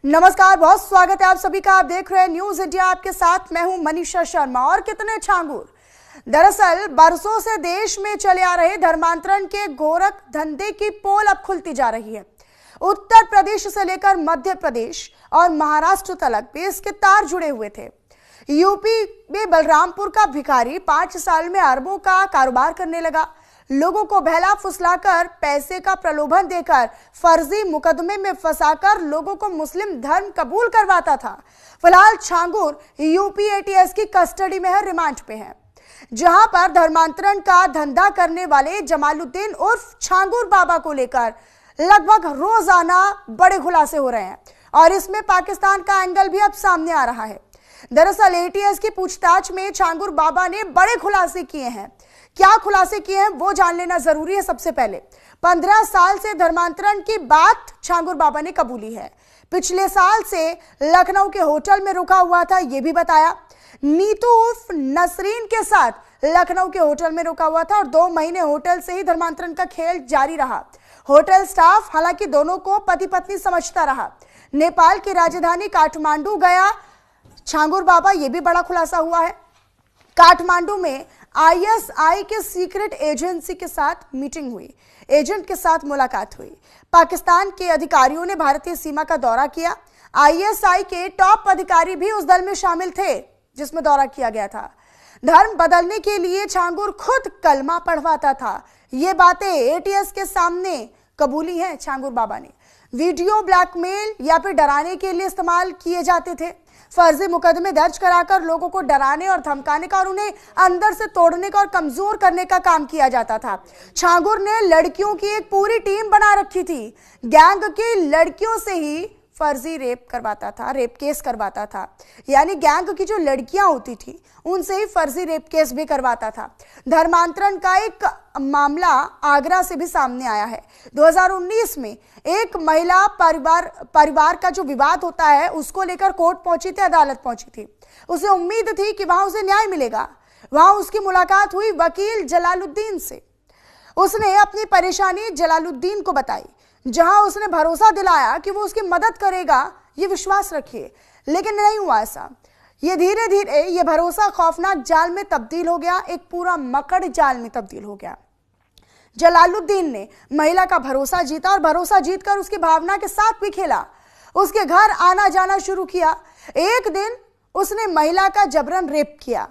नमस्कार, बहुत स्वागत है आप सभी का। आप देख रहे हैं न्यूज इंडिया, आपके साथ मैं हूं मनीषा शर्मा। और कितने छांगुर। दरअसल बरसों से देश में चले आ रहे धर्मांतरण के गोरख धंधे की पोल अब खुलती जा रही है। उत्तर प्रदेश से लेकर मध्य प्रदेश और महाराष्ट्र तक भी इसके तार जुड़े हुए थे। यूपी में बलरामपुर का भिखारी 5 साल में अरबों का कारोबार करने लगा। लोगों को बहला फुसलाकर पैसे का प्रलोभन देकर फर्जी मुकदमे में फंसाकर लोगों को मुस्लिम धर्म कबूल करवाता था। फिलहाल छांगुर यूपी एटीएस की कस्टडी में है, रिमांड पे है, जहां पर धर्मांतरण का धंधा करने वाले जमालुद्दीन उर्फ छांगुर बाबा को लेकर लगभग रोजाना बड़े खुलासे हो रहे हैं और इसमें पाकिस्तान का एंगल भी अब सामने आ रहा है। दरअसल एटीएस की पूछताछ में छांगुर बाबा ने बड़े खुलासे किए हैं। क्या खुलासे किए हैं वो जान लेना जरूरी है। सबसे पहले 15 साल से धर्मांतरण की बात छांगुर बाबा ने कबूली है। पिछले साल से लखनऊ के होटल में रुका हुआ था, यह भी बताया। नीतू उर्फ नसरीन के साथ लखनऊ के होटल में रुका हुआ था और 2 महीने होटल से ही धर्मांतरण का खेल जारी रहा। होटल स्टाफ हालांकि दोनों को पति पत्नी समझता रहा। नेपाल की राजधानी काठमांडू गया छांगुर बाबा, यह भी बड़ा खुलासा हुआ है। काठमांडू में आईएसआई के सीक्रेट एजेंसी के साथ मीटिंग हुई, एजेंट के साथ मुलाकात हुई। पाकिस्तान के अधिकारियों ने भारतीय सीमा का दौरा किया। आईएसआई के टॉप अधिकारी भी उस दल में शामिल थे जिसमें दौरा किया गया था। धर्म बदलने के लिए छांगुर खुद कलमा पढ़वाता था। ये बातें एटीएस के सामने कबूली हैं छांगुर बाबा ने। वीडियो ब्लैकमेल या फिर डराने के लिए इस्तेमाल किए जाते थे। फर्जी मुकदमे दर्ज कराकर लोगों को डराने और धमकाने का और उन्हें अंदर से तोड़ने का और कमजोर करने का काम किया जाता था। छांगुर ने लड़कियों की एक पूरी टीम बना रखी थी। गैंग की लड़कियों से ही फर्जी रेप करवाता था, रेप केस करवाता था। यानी गैंग की जो लड़कियां होती थी उनसे ही फर्जी रेप केस भी करवाता था। धर्मांतरण का एक मामला आगरा से भी सामने आया है। 2019 में एक महिला परिवार का जो विवाद होता है उसको लेकर कोर्ट पहुंची थी, अदालत पहुंची थी। उसे उम्मीद थी कि वहां उसे न्याय मिलेगा। वहां उसकी मुलाकात हुई वकील जलालुद्दीन से। उसने अपनी परेशानी जलालुद्दीन को बताई, जहां उसने भरोसा दिलाया कि वो उसकी मदद करेगा, ये विश्वास रखिए। लेकिन नहीं हुआ ऐसा। ये धीरे धीरे ये भरोसा खौफनाक जाल में तब्दील हो गया, एक पूरा मकड़ जाल में तब्दील हो गया। जलालुद्दीन ने महिला का भरोसा जीता और भरोसा जीतकर उसकी भावना के साथ भी खेला। उसके घर आना जाना शुरू किया। एक दिन उसने महिला का जबरन रेप किया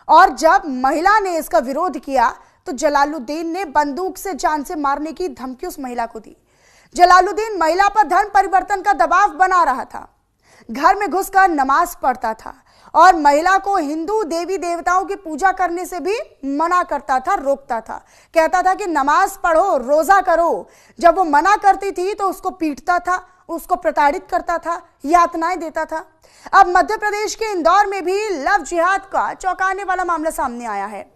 और जब महिला ने इसका विरोध किया तो जलालुद्दीन ने बंदूक से जान से मारने की धमकी उस महिला को दी। जलालुद्दीन महिला पर धर्म परिवर्तन का दबाव बना रहा था। घर में घुसकर नमाज पढ़ता था और महिला को हिंदू देवी देवताओं की पूजा करने से भी मना करता था, रोकता था। कहता था कि नमाज पढ़ो, रोजा करो। जब वो मना करती थी तो उसको पीटता था, उसको प्रताड़ित करता था, यातनाएं देता था। अब मध्य प्रदेश के इंदौर में भी लव जिहाद का चौंकाने वाला मामला सामने आया है।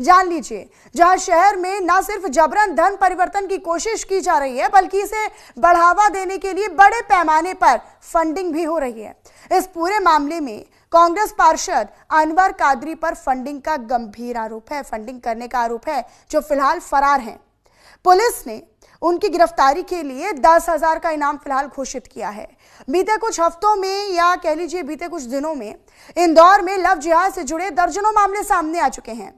जान लीजिए, जहां शहर में न सिर्फ जबरन धर्म परिवर्तन की कोशिश की जा रही है बल्कि इसे बढ़ावा देने के लिए बड़े पैमाने पर फंडिंग भी हो रही है। इस पूरे मामले में कांग्रेस पार्षद अनवर कादरी पर फंडिंग का गंभीर आरोप है, फंडिंग करने का आरोप है, जो फिलहाल फरार हैं। पुलिस ने उनकी गिरफ्तारी के लिए 10,000 का इनाम फिलहाल घोषित किया है। बीते कुछ हफ्तों में या कह लीजिए बीते कुछ दिनों में इंदौर में लव जिहाद से जुड़े दर्जनों मामले सामने आ चुके हैं।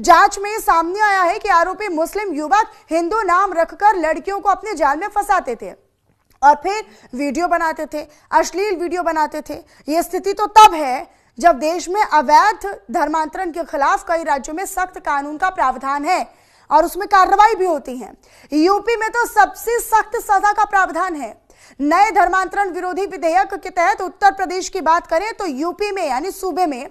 जांच में सामने आया है कि आरोपी मुस्लिम युवक हिंदू नाम रखकर लड़कियों को अपने जाल में फंसाते थे और फिर वीडियो बनाते थे, अश्लील वीडियो बनाते थे। यह स्थिति तो तब है जब देश में अवैध धर्मांतरण के खिलाफ कई राज्यों में सख्त कानून का प्रावधान है और उसमें कार्रवाई भी होती है। यूपी में तो सबसे सख्त सजा का प्रावधान है। नए धर्मांतरण विरोधी विधेयक के तहत उत्तर प्रदेश की बात करें तो यूपी में यानी सूबे में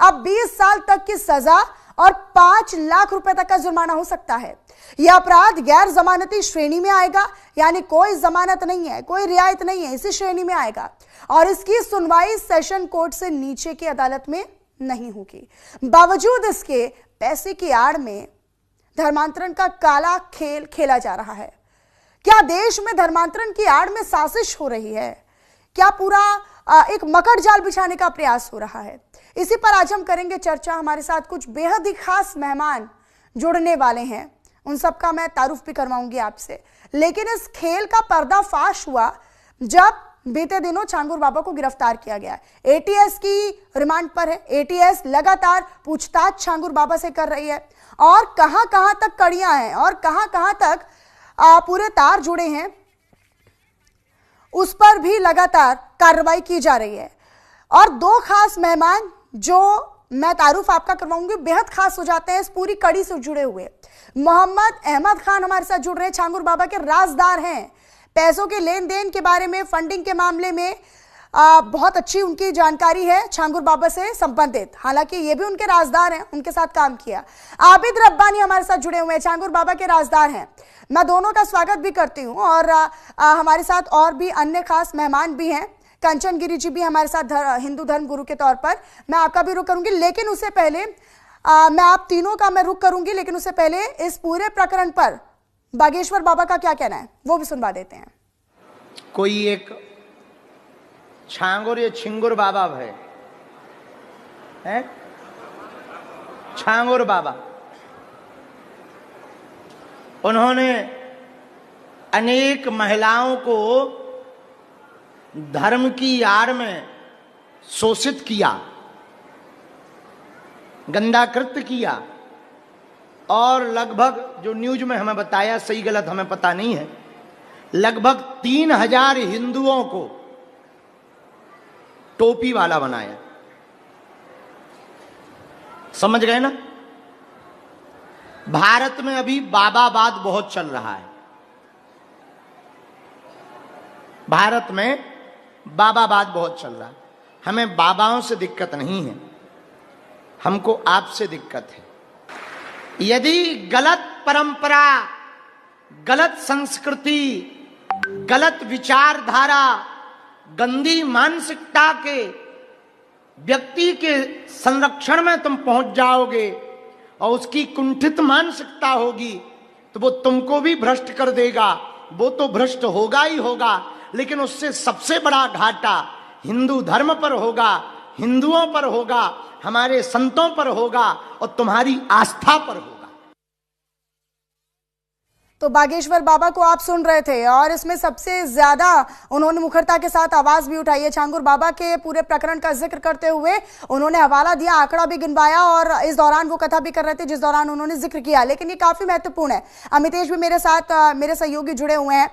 अब 20 साल तक की सजा और 5 लाख रुपए तक का जुर्माना हो सकता है। यह अपराध गैर जमानती श्रेणी में आएगा, यानी कोई जमानत नहीं है, कोई रियायत नहीं है, इसी श्रेणी में आएगा और इसकी सुनवाई सेशन कोर्ट से नीचे की अदालत में नहीं होगी। बावजूद इसके पैसे की आड़ में धर्मांतरण का काला खेल खेला जा रहा है। क्या देश में धर्मांतरण की आड़ में साजिश हो रही है? क्या पूरा एक मकड़ जाल बिछाने का प्रयास हो रहा है? इसी पर आज हम करेंगे चर्चा। हमारे साथ कुछ बेहद ही खास मेहमान जुड़ने वाले हैं, उन सबका मैं तारुफ भी करवाऊंगी आपसे। लेकिन इस खेल का पर्दाफाश हुआ जब बीते दिनों छांगुर बाबा को गिरफ्तार किया गया है। एटीएस की रिमांड पर है। एटीएस लगातार पूछताछ छांगुर बाबा से कर रही है और कहां कहां तक कड़ियां हैं और कहां कहां तक पूरे तार जुड़े हैं, उस पर भी लगातार कार्रवाई की जा रही है। और दो खास मेहमान जो मैं तारुफ आपका करवाऊंगी, बेहद खास हो जाते हैं इस पूरी कड़ी से जुड़े हुए। मोहम्मद अहमद खान हमारे साथ जुड़ रहे हैं, छांगुर बाबा के राजदार हैं। पैसों के लेन देन के बारे में, फंडिंग के मामले में बहुत अच्छी उनकी जानकारी है छांगुर बाबा से संबंधित। हालांकि ये भी उनके राजदार हैं, उनके साथ काम किया। आबिद रब्बानी हमारे साथ जुड़े हुए हैं, छांगुर बाबा के राजदार हैं। मैं दोनों का स्वागत भी करती हूँ और हमारे साथ और भी अन्य खास मेहमान भी हैं। कंचन गिरी जी भी हमारे साथ हिंदू धर्म गुरु के तौर पर। मैं आपका भी रुख करूंगी, लेकिन उससे पहले मैं आप तीनों का मैं रुख करूंगी, लेकिन उससे पहले इस पूरे प्रकरण पर बागेश्वर बाबा का क्या कहना है वो भी सुनवा देते हैं। कोई एक छांगुर या छिंगुर बाबा है छांगुर बाबा, उन्होंने अनेक महिलाओं को धर्म की आड़ में शोषित किया, गंदा कृत्य किया और लगभग, जो न्यूज में हमें बताया, सही गलत हमें पता नहीं है, लगभग 3000 हिंदुओं को टोपी वाला बनाया। समझ गए ना? भारत में अभी बाबावाद बहुत चल रहा है। भारत में बाबावाद बहुत चल रहा है। हमें बाबाओं से दिक्कत नहीं है, हमको आपसे दिक्कत है। यदि गलत परंपरा, गलत संस्कृति, गलत विचारधारा, गंदी मानसिकता के व्यक्ति के संरक्षण में तुम पहुंच जाओगे और उसकी कुंठित मानसिकता होगी तो वो तुमको भी भ्रष्ट कर देगा। वो तो भ्रष्ट होगा ही होगा, लेकिन उससे सबसे बड़ा घाटा हिंदू धर्म पर होगा, हिंदुओं पर होगा, हमारे संतों पर होगा और तुम्हारी आस्था पर होगा। तो बागेश्वर बाबा को आप सुन रहे थे और इसमें सबसे ज्यादा उन्होंने मुखरता के साथ आवाज भी उठाई है। छांगुर बाबा के पूरे प्रकरण का जिक्र करते हुए उन्होंने हवाला दिया, आंकड़ा भी गिनवाया और इस दौरान वो कथा भी कर रहे थे जिस दौरान उन्होंने जिक्र किया। लेकिन ये काफी महत्वपूर्ण है। अमितेश भी मेरे साथ, मेरे सहयोगी जुड़े हुए हैं,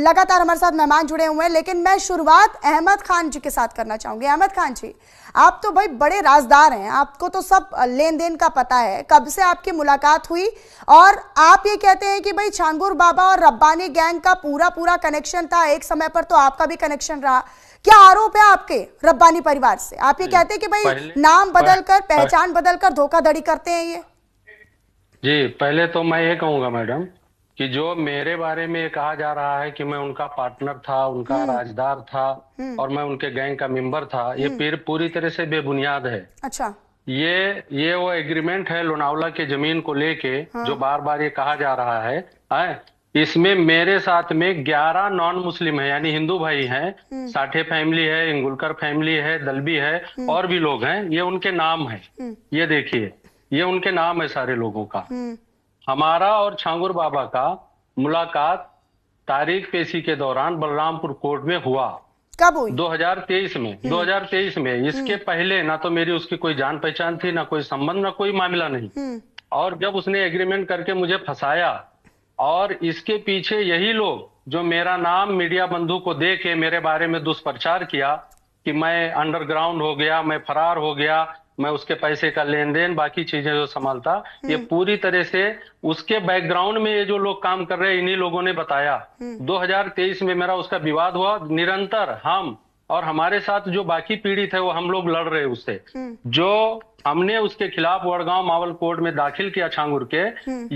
लगातार हमारे साथ मेहमान जुड़े हुए हैं, लेकिन मैं शुरुआत अहमद खान जी के साथ करना चाहूंगी। अहमद खान जी, आप तो भाई बड़े राजदार हैं, आपको तो सब लेन देन का पता है। कब से आपकी मुलाकात हुई और आप ये कहते हैं कि भाई छांगुर बाबा और रब्बानी गैंग का पूरा कनेक्शन था, एक समय पर तो आपका भी कनेक्शन रहा। क्या आरोप है आपके रब्बानी परिवार से? आप ये कहते हैं कि भाई नाम बदलकर, पहचान बदलकर धोखाधड़ी करते हैं ये? जी, पहले तो मैं ये कहूंगा मैडम कि जो मेरे बारे में कहा जा रहा है कि मैं उनका पार्टनर था, उनका राजदार था और मैं उनके गैंग का मेंबर था, ये पूरी तरह से बेबुनियाद है। अच्छा, ये वो एग्रीमेंट है लोनावला के जमीन को लेके, जो बार बार ये कहा जा रहा है। इसमें मेरे साथ में 11 नॉन मुस्लिम है, यानी हिंदू भाई हैं। साठे फैमिली है, इंगुलकर फैमिली है, दलबी है और भी लोग हैं। ये उनके नाम है, ये देखिए, ये उनके नाम है सारे लोगों का। हमारा और छांगुर बाबा का मुलाकात तारीख पेशी के दौरान बलरामपुर कोर्ट में हुआ। कब हुई? 2023 में। 2023 में। इसके पहले ना तो मेरी उसकी कोई जान पहचान थी, ना कोई संबंध, ना कोई मामला नहीं। और जब उसने एग्रीमेंट करके मुझे फंसाया और इसके पीछे यही लोग जो मेरा नाम मीडिया बंधु को दे के मेरे बारे में दुष्प्रचार किया कि मैं अंडरग्राउंड हो गया, मैं फरार हो गया, मैं उसके पैसे का लेन देन, बाकी चीजें जो संभालता, ये पूरी तरह से उसके बैकग्राउंड में ये जो लोग काम कर रहे हैं, इन्हीं लोगों ने बताया। 2023 में मेरा उसका विवाद हुआ। निरंतर हम और हमारे साथ जो बाकी पीड़ित है वो हम लोग लड़ रहे उससे। जो हमने उसके खिलाफ वडगांव मावल कोर्ट में दाखिल किया छांगुर के,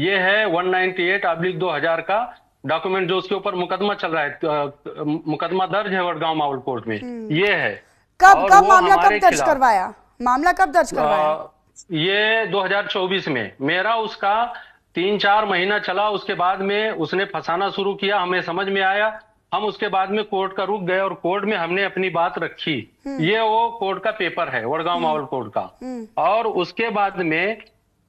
ये है 198/2000 का डॉक्यूमेंट, जो उसके ऊपर मुकदमा चल रहा है, मुकदमा दर्ज है वडगांव मावल कोर्ट में। ये है। कब मामला कब दर्ज करवाया? मामला कब दर्ज करवाया? ये 2024 में। मेरा उसका 3-4 महीना चला, उसके बाद में उसने फंसाना शुरू किया, हमें समझ में आया, हम उसके बाद में कोर्ट का रुक गए और कोर्ट में हमने अपनी बात रखी। ये वो कोर्ट का पेपर है, वडगांव मावल कोर्ट का। और उसके बाद में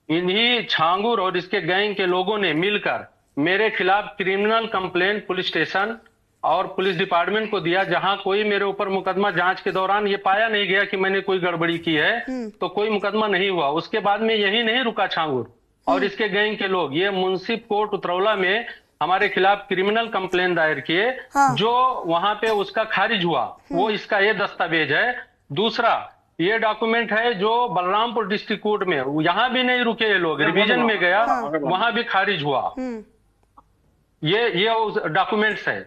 इन्हीं छांगुर और इसके गैंग के लोगों ने मिलकर मेरे खिलाफ क्रिमिनल कंप्लेंट पुलिस स्टेशन और पुलिस डिपार्टमेंट को दिया, जहां कोई मेरे ऊपर मुकदमा जांच के दौरान ये पाया नहीं गया कि मैंने कोई गड़बड़ी की है, तो कोई मुकदमा नहीं हुआ। उसके बाद में यही नहीं रुका छांगुर और इसके गैंग के लोग, ये मुंसिफ कोर्ट उतरौला में हमारे खिलाफ क्रिमिनल कंप्लेन दायर किए, हाँ। जो वहां पे उसका खारिज हुआ। वो इसका ये दस्तावेज है। दूसरा ये डॉक्यूमेंट है जो बलरामपुर डिस्ट्रिक्ट कोर्ट में, यहाँ भी नहीं रुके ये लोग, रिवीजन में गया, वहां भी खारिज हुआ। ये डॉक्यूमेंट्स है।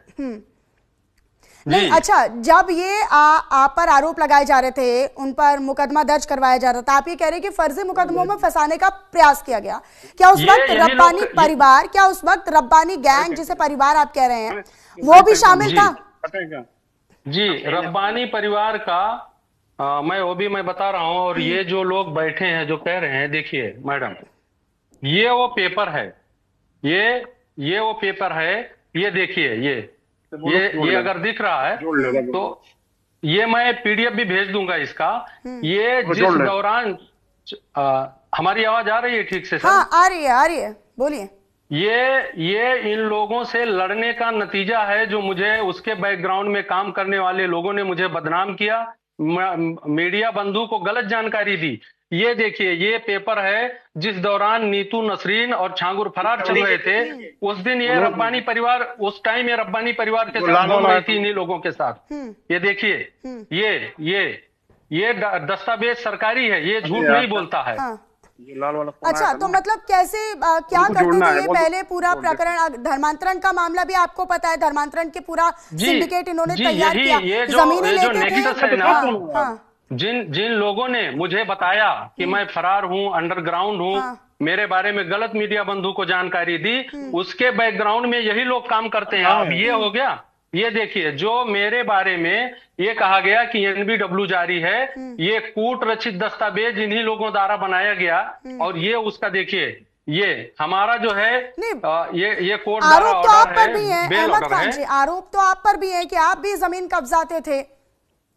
नहीं, अच्छा, जब ये आप पर आरोप लगाए जा रहे थे, उन पर मुकदमा दर्ज करवाया जा रहा था, आप ये कह रहे हैं कि फर्जी मुकदमों में फंसाने का प्रयास किया गया। क्या उस वक्त रब्बानी परिवार, क्या उस वक्त रब्बानी गैंग जिसे परिवार आप कह रहे हैं, वो भी शामिल था? जी, रब्बानी परिवार का मैं बता रहा हूं। और ये जो लोग बैठे हैं जो कह रहे हैं, देखिए मैडम, ये वो पेपर है, ये वो पेपर है, ये देखिए, ये अगर दिख रहा है तो ये मैं पीडीएफ भी भेज दूंगा इसका। ये जिस दौरान हमारी आवाज आ रही है ठीक से सर? हाँ, आ रही है, बोलिए। ये इन लोगों से लड़ने का नतीजा है, जो मुझे उसके बैकग्राउंड में काम करने वाले लोगों ने मुझे बदनाम किया, मीडिया बंधु को गलत जानकारी दी। ये देखिए, ये पेपर है जिस दौरान नीतू नसरीन और छांगुर फरार चल रहे थे, उस दिन ये रब्बानी परिवार, उस टाइम ये रब्बानी परिवार के साथ घूम रही थी इन्हीं लोगों के साथ। ये देखिए, ये दस्तावेज सरकारी है, ये झूठ नहीं बोलता है। हाँ। अच्छा, तो मतलब कैसे क्या करते थे ये पहले? पूरा प्रकरण धर्मांतरण का मामला भी आपको पता है, धर्मांतरण के पूरा सिंडिकेट इन्होंने तैयार किया, जमीनें लेते थे। जिन लोगों ने मुझे बताया कि मैं फरार हूं, अंडरग्राउंड हूं, मेरे बारे में गलत मीडिया बंधु को जानकारी दी, उसके बैकग्राउंड में यही लोग काम करते हैं। अब ये हो गया, ये देखिए, जो मेरे बारे में ये कहा गया कि एनबीडब्ल्यू जारी है, ये कूट रचित दस्तावेज इन्हीं लोगों द्वारा बनाया गया। और ये उसका देखिए, ये हमारा जो है ये कोर्ट द्वारा आरोप तो आप पर है, भी है अहमद खान जी, आरोप तो आप पर भी है कि आप भी जमीन कब्जाते थे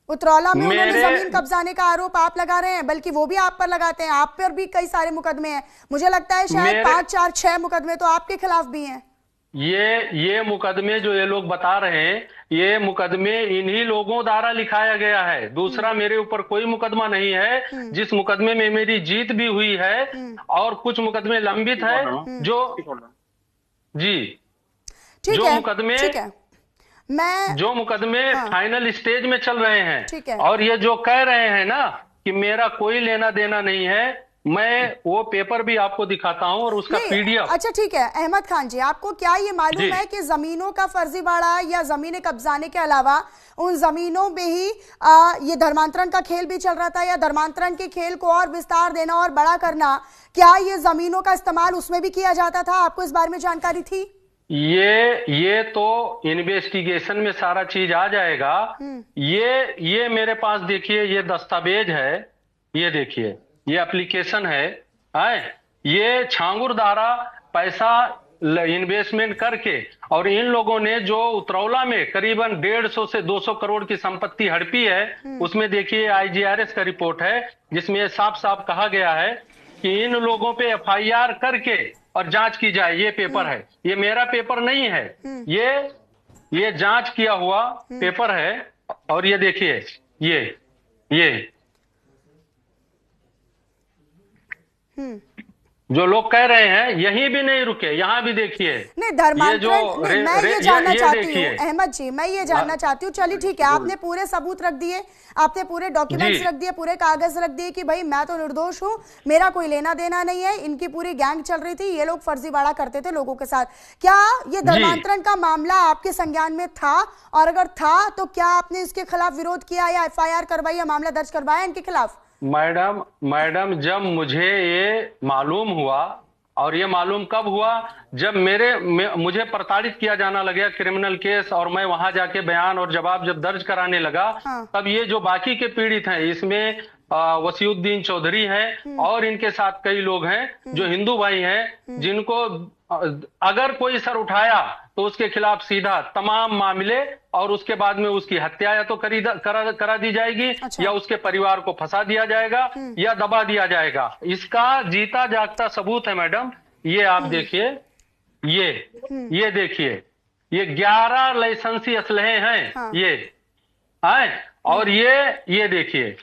उतरौला में। उन्होंने जमीन कब्जाने का आरोप आप लगा रहे हैं, बल्कि वो भी आप पर लगाते हैं। आप पर भी कई सारे मुकदमे हैं, मुझे लगता है शायद 5, 4, 6 मुकदमे तो आपके खिलाफ भी हैं। ये मुकदमे जो ये लोग बता रहे हैं, ये मुकदमे इन्हीं लोगों द्वारा लिखाया गया है। दूसरा मेरे ऊपर कोई मुकदमा नहीं है। जिस मुकदमे में मेरी जीत भी हुई है और कुछ मुकदमे लंबित है, जो जी जो मुकदमे जो मुकदमे फाइनल स्टेज में चल रहे हैं, और ये जो कह रहे हैं ना कि मेरा कोई लेना देना नहीं है, मैं वो पेपर भी आपको दिखाता हूं और उसका पीडीएफ। अच्छा, ठीक है अहमद खान जी, आपको क्या ये मालूम है कि जमीनों का फर्जीवाड़ा या जमीनें कब्जाने के अलावा उन जमीनों में ही ये धर्मांतरण का खेल भी चल रहा था, या धर्मांतरण के खेल को और विस्तार देना और बड़ा करना, क्या ये जमीनों का इस्तेमाल उसमें भी किया जाता था? आपको इस बारे में जानकारी थी? ये तो इन्वेस्टिगेशन में सारा चीज आ जाएगा। ये मेरे पास देखिए, ये दस्तावेज है, ये देखिए, ये एप्लीकेशन है। ये छांगुर द्वारा पैसा इन्वेस्टमेंट करके, और इन लोगों ने जो उतरौला में करीबन 150 से 200 करोड़ की संपत्ति हड़पी है, उसमें देखिए आईजीआरएस का रिपोर्ट है, जिसमें साफ साफ कहा गया है कि इन लोगों पे एफआईआर करके और जांच की जाए। ये पेपर है, ये मेरा पेपर नहीं है, ये जांच किया हुआ पेपर है। और ये देखिए, ये जो लोग कह रहे हैं, यहीं भी नहीं रुके, यहाँ भी देखिए। नहीं, धर्मांतरण मैं ये जानना चाहती हूँ अहमद जी, मैं ये जानना चाहती हूँ। चलिए ठीक है, आपने पूरे सबूत रख दिए, आपने पूरे डॉक्यूमेंट्स रख दिए, पूरे कागज रख दिए कि भाई मैं तो निर्दोष हूँ, मेरा कोई लेना देना नहीं है, इनकी पूरी गैंग चल रही थी, ये लोग फर्जीवाड़ा करते थे लोगों के साथ। क्या ये धर्मांतरण का मामला आपके संज्ञान में था? और अगर था तो क्या आपने इसके खिलाफ विरोध किया या एफआईआर करवाई या मामला दर्ज करवाया इनके खिलाफ? मैडम, जब मुझे ये मालूम हुआ, और ये मालूम कब हुआ, जब मुझे प्रताड़ित किया जाना लगा क्रिमिनल केस, और मैं वहां जाके बयान और जवाब जब दर्ज कराने लगा, तब ये जो बाकी के पीड़ित हैं, इसमें वसीउद्दीन चौधरी हैं और इनके साथ कई लोग हैं जो हिंदू भाई हैं, जिनको अगर कोई सर उठाया तो उसके खिलाफ सीधा तमाम मामले, और उसके बाद में उसकी हत्या या तो करा दी जाएगी, या उसके परिवार को फंसा दिया जाएगा या दबा दिया जाएगा। इसका जीता जागता सबूत है मैडम। ये आप देखिए, ये देखिए, ये 11 लाइसेंसी असलहे हैं। हाँ। ये हैं, और ये देखिए,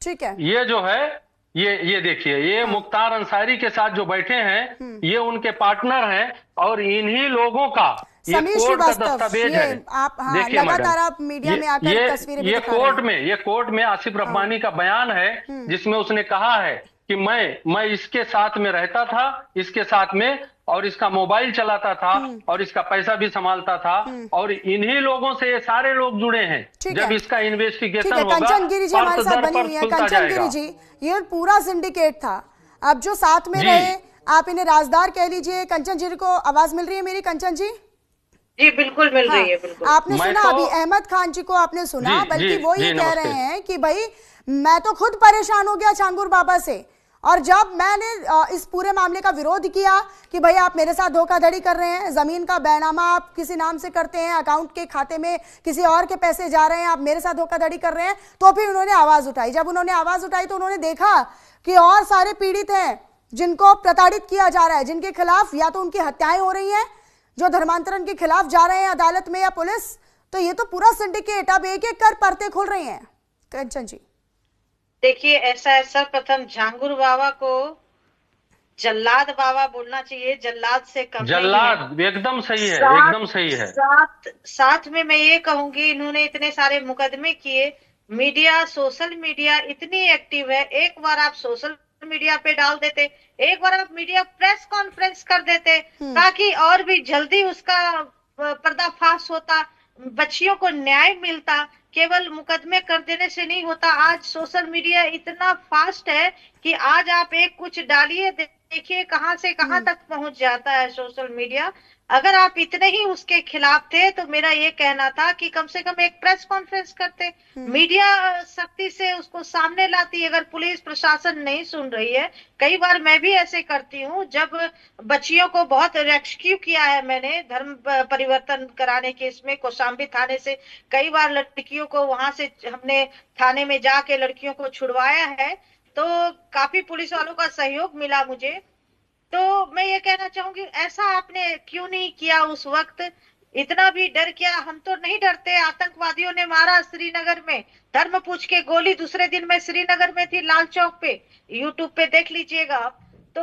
ठीक है, ये जो है, ये देखिए, ये मुख्तार अंसारी के साथ जो बैठे हैं, ये उनके पार्टनर हैं, और इन्हीं लोगों का ये समीर कोर्ट का श्रीवास्तव, दस्तावेज ये है। आप देखिए लगातार आप मैडम, मीडिया में आकर तस्वीरें भी ये दिखा रहे हैं। ये कोर्ट में आसिफ रब्बानी का बयान है, जिसमें उसने कहा है कि मैं इसके साथ में रहता था, इसके साथ में, और इसका मोबाइल चलाता था, और इसका पैसा भी संभालता था, और इन्हीं लोगों से ये सारे लोग जुड़े हैं। जब इसका इन्वेस्टिगेशन होगा, कंचन गिरी जी हमारे साथ बनी हुई है। कंचन गिरी जी, ये पूरा सिंडिकेट था, अब जो साथ में रहे, आप इन्हें राजदार कह लीजिए। कंचन जी को आवाज मिल रही है मेरी? कंचन जी जी बिल्कुल मिल रही है, बिल्कुल। आपने सुना अभी अहमद खान जी को आपने सुना, बल्कि वो ये कह रहे हैं कि भाई मैं तो खुद परेशान हो गया छांगुर बाबा से, और जब मैंने इस पूरे मामले का विरोध किया कि भाई आप मेरे साथ धोखाधड़ी कर रहे हैं, जमीन का बैनामा आप किसी नाम से करते हैं, अकाउंट के खाते में किसी और के पैसे जा रहे हैं, आप मेरे साथ धोखाधड़ी कर रहे हैं, तो फिर उन्होंने आवाज उठाई। जब उन्होंने आवाज उठाई तो उन्होंने देखा कि और सारे पीड़ित हैं जिनको प्रताड़ित किया जा रहा है, जिनके खिलाफ या तो उनकी हत्याएं हो रही हैं, जो धर्मांतरण के खिलाफ जा रहे हैं अदालत में या पुलिस। तो ये तो पूरा सिंडिकेट अब एक एक कर परतें खोल रही हैं। कंचन जी देखिए, ऐसा है, सर्वप्रथम झांगुर बाबा को जल्लाद बाबा बोलना चाहिए, जल्लाद से कम जल्लाद एकदम सही है, एकदम सही है। साथ में मैं ये कहूंगी, इन्होंने इतने सारे मुकदमे किए, मीडिया, सोशल मीडिया इतनी एक्टिव है, एक बार आप सोशल मीडिया पे डाल देते, एक बार आप मीडिया प्रेस कॉन्फ्रेंस कर देते, ताकि और भी जल्दी उसका पर्दाफाश होता, बच्चियों को न्याय मिलता। केवल मुकदमे कर देने से नहीं होता। आज सोशल मीडिया इतना फास्ट है कि आज आप एक कुछ डालिए, देखिए कहां से कहां तक पहुंच जाता है सोशल मीडिया। अगर आप इतने ही उसके खिलाफ थे तो मेरा ये कहना था कि कम से कम एक प्रेस कॉन्फ्रेंस करते, मीडिया सख्ती से उसको सामने लाती। अगर पुलिस प्रशासन नहीं सुन रही है, कई बार मैं भी ऐसे करती हूँ, जब बच्चियों को बहुत रेस्क्यू किया है मैंने धर्म परिवर्तन कराने के इसमें, कौशाम्बी थाने से कई बार लड़कियों को वहां से हमने थाने में जाके लड़कियों को छुड़वाया है, तो काफी पुलिस वालों का सहयोग मिला मुझे। तो मैं ये कहना चाहूंगी, ऐसा आपने क्यों नहीं किया उस वक्त? इतना भी डर क्या? हम तो नहीं डरते। आतंकवादियों ने मारा श्रीनगर में, धर्म पूछ के गोली, दूसरे दिन मैं श्रीनगर में थी, लाल चौक पे, यूट्यूब पे देख लीजिएगा। तो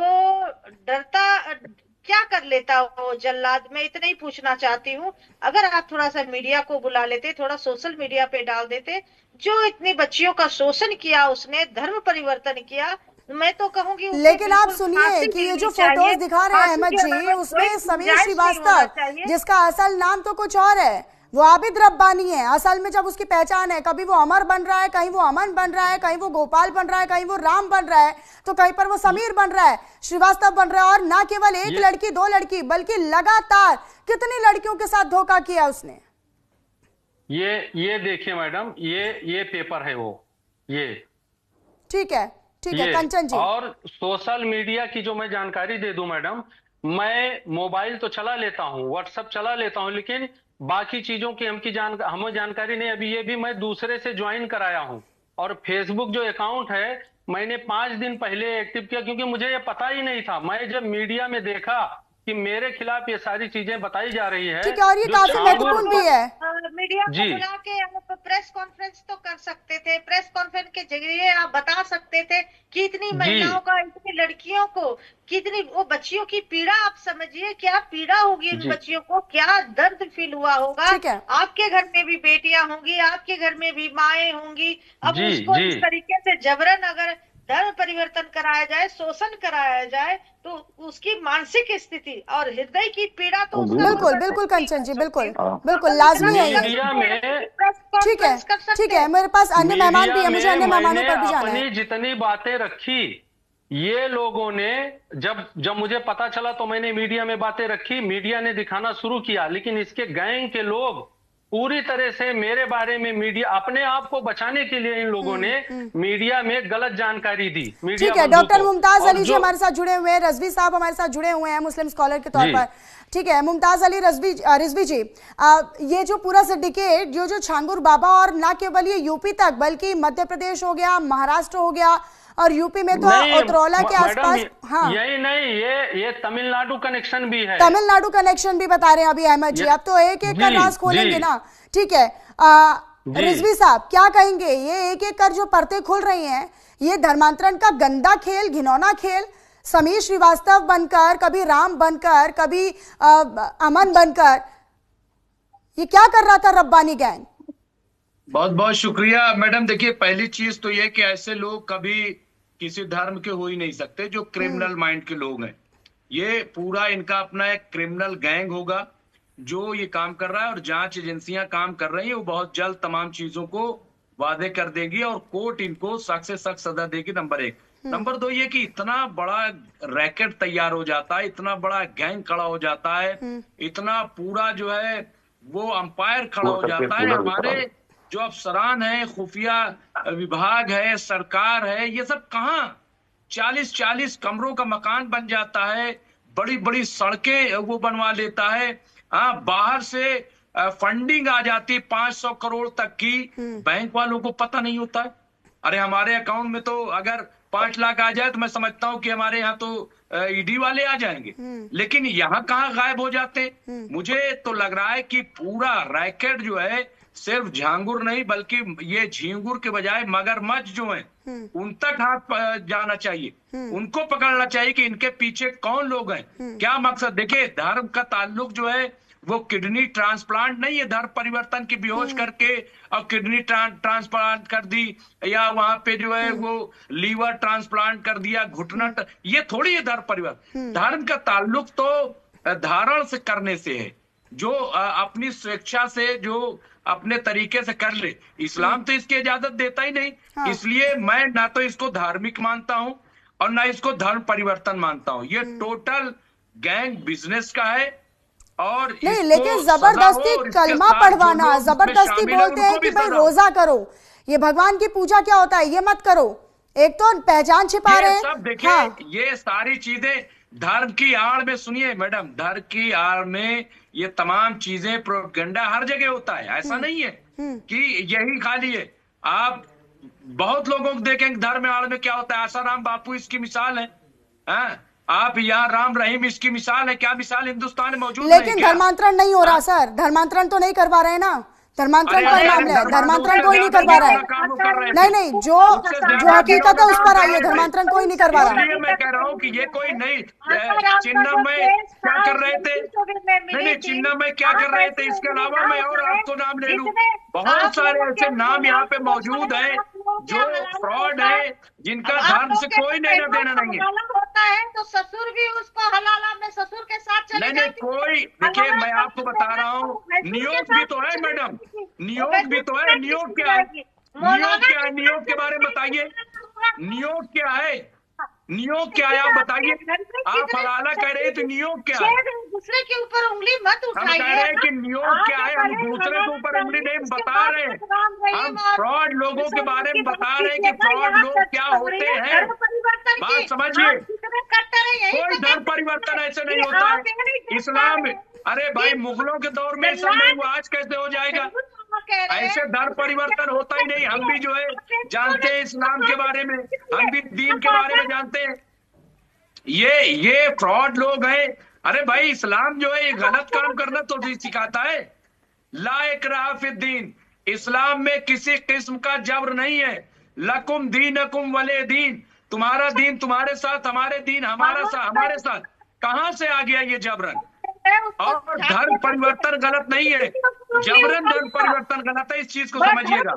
डरता क्या कर लेता वो जल्लाद? मैं इतना ही पूछना चाहती हूँ, अगर आप थोड़ा सा मीडिया को बुला लेते, थोड़ा सोशल मीडिया पे डाल देते, जो इतनी बच्चियों का शोषण किया उसने, धर्म परिवर्तन किया, मैं तो कहूंगी। लेकिन आप सुनिए कि ये जो फोटोज दिखा रहे हैं अहमद जी, उसमें समीर श्रीवास्तव, जिसका असल नाम तो कुछ और है, वो आबिद रब्बानी है। असल में जब उसकी पहचान है, कभी वो अमर बन रहा है, कहीं वो अमन बन रहा है, कहीं वो गोपाल बन रहा है, कहीं वो राम बन रहा है, तो कहीं पर वो समीर बन रहा है, श्रीवास्तव बन रहा है। और ना केवल एक लड़की, दो लड़की, बल्कि लगातार कितनी लड़कियों के साथ धोखा किया उसने। ये देखिए मैडम, ये पेपर है वो, ये ठीक है कंचन जी। और सोशल मीडिया की जो मैं जानकारी दे दूं मैडम, मैं मोबाइल तो चला लेता हूं, व्हाट्सएप चला लेता हूं, लेकिन बाकी चीजों की हमें जानकारी नहीं। अभी ये भी मैं दूसरे से ज्वाइन कराया हूं, और फेसबुक जो अकाउंट है मैंने 5 दिन पहले एक्टिव किया, क्योंकि मुझे ये पता ही नहीं था। मैं जब मीडिया में देखा कि मेरे खिलाफ ये सारी चीजें बताई जा रही है, ठीक है, और ये काफी महत्वपूर्ण भी है। मीडिया को बुला के आप प्रेस कॉन्फ्रेंस तो कर सकते थे, प्रेस कॉन्फ्रेंस के जरिए आप बता सकते थे कि इतनी महिलाओं का, इतनी लड़कियों को, कितनी वो बच्चियों की पीड़ा आप समझिए, क्या पीड़ा होगी इन बच्चियों को, क्या दर्द फील हुआ होगा। आपके घर में भी बेटियां होंगी, आपके घर में भी माएं होंगी। अब उसको इस तरीके से जबरन अगर धर्म परिवर्तन कराया जाए, शोषण कराया जाए, तो उसकी मानसिक स्थिति और हृदय की पीड़ा तो बिल्कुल कंचन जी, बिल्कुल लाजमी है। ठीक है, मेरे पास अन्य मेहमान भी है, मुझे अन्य मेहमानों पर भी जाना है। जितनी बातें रखी ये लोगों ने, जब मुझे पता चला तो मैंने मीडिया में बातें रखी, मीडिया ने दिखाना शुरू किया, लेकिन इसके गैंग के लोग पूरी तरह से मेरे बारे में, मीडिया अपने आप को बचाने के लिए इन लोगों ने मीडिया में गलत जानकारी दी। ठीक है, डॉक्टर मुमताज अली जी हमारे साथ जुड़े हुए हैं, रजवी साहब हमारे साथ जुड़े हुए हैं मुस्लिम स्कॉलर के तौर पर। ठीक है, मुमताज अली रिजवी जी, ये जो पूरा सिंडिकेट जो छांगुर बाबा, और ना केवल ये यूपी तक बल्कि मध्य प्रदेश हो गया, महाराष्ट्र हो गया, और यूपी में तो उतरौला के आसपास। हाँ, यही नहीं, ये तमिलनाडु कनेक्शन भी है। तमिलनाडु कनेक्शन भी बता रहे हैं अभी अहमद जी। अब तो एक एक का राज खोलेंगे ना। ठीक है, रिजवी साहब क्या कहेंगे? ये एक एक कर जो परतें खुल रही हैं, ये धर्मांतरण का गंदा खेल, घिनौना खेल, समीर श्रीवास्तव बनकर, कभी राम बनकर, कभी अमन बनकर, ये क्या कर रहा था रब्बानी गैंग? बहुत बहुत शुक्रिया मैडम। देखिए, पहली चीज तो ये कि ऐसे लोग कभी किसी धर्म के हो ही नहीं सकते जो क्रिमिनल माइंड के लोग हैं। ये पूरा इनका अपना एक क्रिमिनल गैंग होगा जो ये काम कर रहा है, और जांच एजेंसियां काम कर रही है। वो बहुत जल्द तमाम चीजों को वादे कर देगी और कोर्ट इनको सख्त से सख्त सजा देगी। नंबर 1। नंबर 2 ये कि इतना बड़ा रैकेट तैयार हो जाता है, इतना बड़ा गैंग खड़ा हो जाता है, इतना पूरा जो है वो अंपायर खड़ा हो जाता है। हमारे जो अफसरान है, खुफिया विभाग है, सरकार है, ये सब कहाँ 40-40 कमरों का मकान बन जाता है, बड़ी बड़ी सड़कें वो बनवा लेता है। हाँ, बाहर से फंडिंग आ जाती 500 करोड़ तक की, बैंक वालों को पता नहीं होता है। अरे हमारे अकाउंट में तो अगर 5 लाख आ जाए तो मैं समझता हूँ कि हमारे यहाँ तो ईडी वाले आ जाएंगे, लेकिन यहाँ कहाँ गायब हो जाते। मुझे तो लग रहा है कि पूरा रैकेट जो है सिर्फ झांगुर नहीं बल्कि ये झींगुर के बजाय मगरमच्छ जो है उन तक हाथ जाना चाहिए, उनको पकड़ना चाहिए कि इनके पीछे कौन लोग हैं, क्या मकसद। देखिए, धर्म का ताल्लुक जो है वो किडनी ट्रांसप्लांट नहीं है, धर्म परिवर्तन की बेहोश करके और किडनी ट्रांसप्लांट कर दी, या वहां पे जो है वो लीवर ट्रांसप्लांट कर दिया, घुटना, ये थोड़ी है धर्म परिवर्तन। धर्म का ताल्लुक तो धारण से करने से है, जो अपनी स्वेच्छा से जो अपने तरीके से कर ले। इस्लाम तो इसकी इजाजत देता ही नहीं। हाँ। इसलिए मैं ना तो इसको धार्मिक मानता हूं और ना इसको धर्म परिवर्तन मानता हूं। ये टोटल गैंग बिजनेस का है। और नहीं, लेकिन जबरदस्ती कलमा पढ़वाना, जबरदस्ती बोलते हैं कि भाई रोजा करो, ये भगवान की पूजा क्या होता है, ये मत करो। एक तो पहचान छिपा रहे हैं। सब देखिए, हाँ। ये सारी चीजें धर्म की आड़ में, सुनिए मैडम, धर्म की आड़ में ये तमाम चीजें, प्रोपेगेंडा हर जगह होता है। ऐसा नहीं है कि यही खाली है। आप बहुत लोगों को देखेंगे धर्म में आड़ में क्या होता है। आसाराम बापू इसकी मिसाल है। आप यहाँ राम रहीम इसकी मिसाल है। क्या मिसाल हिंदुस्तान में मौजूद है? लेकिन धर्मांतरण नहीं हो रहा सर, धर्मांतरण तो नहीं करवा रहे ना, धर्मांतरण का मामला है, धर्मांतरण कोई नहीं करवा रहा है। नहीं, जो हकीकत है उस पर आइए, धर्मांतरण कोई नहीं करवा रहा। मैं कह रहा हूँ कि ये कोई नहीं। चिन्ह में क्या कर रहे थे, नहीं चिन्ह में क्या कर रहे थे, इसके अलावा मैं और आपको नाम ले लूं, बहुत सारे ऐसे नाम यहाँ पे मौजूद हैं जो फ्रॉड है, जिनका धर्म से कोई लेना देना नहीं है। होता है तो ससुर भी उसको हलाला में ससुर के साथ चले नहीं, कोई, देखिए मैं आपको बता रहा हूँ, नियोग भी तो है मैडम, नियोग भी तो है। नियोग क्या है, नियोग क्या है, नियोग के बारे में बताइए। नियोग क्या है, नियोग क्या है, आप बताइए। आप हलाला कह रहे हैं तो नियोग क्या है? दूसरे के ऊपर उंगली मत उठाइए। हम कह रहे हैं कि नियोग क्या है, हम दूसरे के ऊपर उंगली नहीं बता रहे हैं। हम फ्रॉड लोगों के बारे में बता रहे हैं कि फ्रॉड लोग क्या होते हैं। बात समझिए, कोई धर्म परिवर्तन ऐसे नहीं होता है। इस्लाम, अरे भाई मुगलों के दौर में ऐसा नहीं हुआ, आज कैसे हो जाएगा? ऐसे धर्म परिवर्तन होता ही नहीं। हम भी जो है जानते हैं इस्लाम के बारे में, हम भी दीन के बारे में जानते हैं। ये फ्रॉड लोग हैं। अरे भाई इस्लाम जो है ये गलत काम करना तो भी सिखाता है। ला इकराह फिद्दीन, इस्लाम में किसी किस्म का जबर नहीं है। लकुम दीनकुम वले दीन, तुम्हारा दीन तुम्हारे साथ, हमारे दीन हमारे साथ। कहां से आ गया ये जबरन? और धर्म परिवर्तन गलत नहीं है, जबरन धर्म परिवर्तन गलत है, इस चीज को समझिएगा।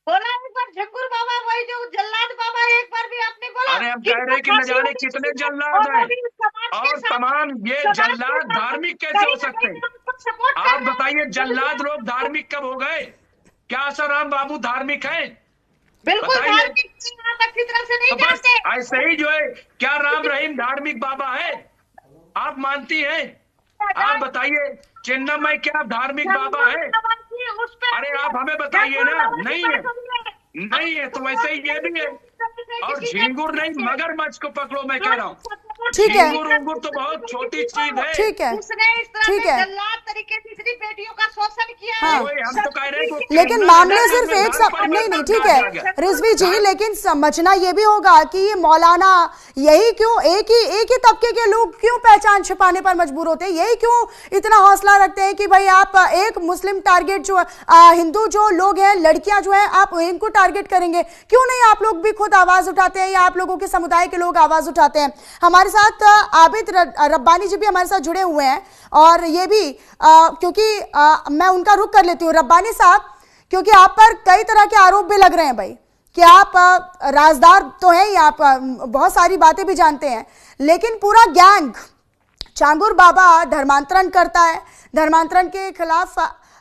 बोला एक बार झंगुर बाबा, वही जो जल्लाद बाबा, एक बार भी आपने बोला। अरे हम कह रहे हैं कि न जाने कितने जल्लाद हैं, और तमाम ये जल्लाद धार्मिक कैसे हो सकते हैं? आप बताइए, जल्लाद लोग धार्मिक कब हो गए? क्या आसाराम बाबू धार्मिक है? बिल्कुल धार्मिक फितरत से नहीं जानते। ऐसे ही जो है, क्या राम रहीम धार्मिक बाबा है? आप मानती हैं? आप बताइए, चिन्मय क्या धार्मिक बाबा है? अरे आप हमें बताइए ना। नहीं है, नहीं है तो वैसे ही ये भी है। और झींगुर नहीं, मगरमच्छ को पकड़ो, मैं कह रहा हूँ। ठीक है, झींगुर तो बहुत छोटी चीज है। ठीक है, उसने इस तरह से जल्लाद तरीके से कितनी बेटियों का शोषण किया हाँ। है। हम तो कह रहे हैं कि लेकिन criminal मामले है, सिर्फ एक धर्म नहीं नहीं परिवर्तन ठीक किया है गया। रिजवी जी, लेकिन समझना ये भी होगा कि ये मौलाना यही क्यों एक ही तबके के लोग क्यों पहचान छिपाने पर मजबूर होते हैं, यही क्यों इतना हौसला रखते हैं कि भाई आप एक मुस्लिम टारगेट जो हिंदू जो लोग हैं, लड़कियां जो हैं, आप इनको टारगेट करेंगे? क्यों नहीं आप लोग भी खुद आवाज उठाते हैं या आप लोगों के समुदाय के लोग आवाज उठाते हैं? हमारे साथ आबिद रब्बानी जी भी हमारे साथ जुड़े हुए हैं और ये भी क्योंकि मैं उनका रुख कर लेती हूँ। रब्बानी साहब, क्योंकि आप पर कई तरह के आरोप भी लग रहे हैं भाई कि आप राजदार तो हैं ही, आप बहुत सारी बातें भी जानते हैं, लेकिन पूरा गैंग छांगुर बाबा धर्मांतरण करता है। धर्मांतरण के खिलाफ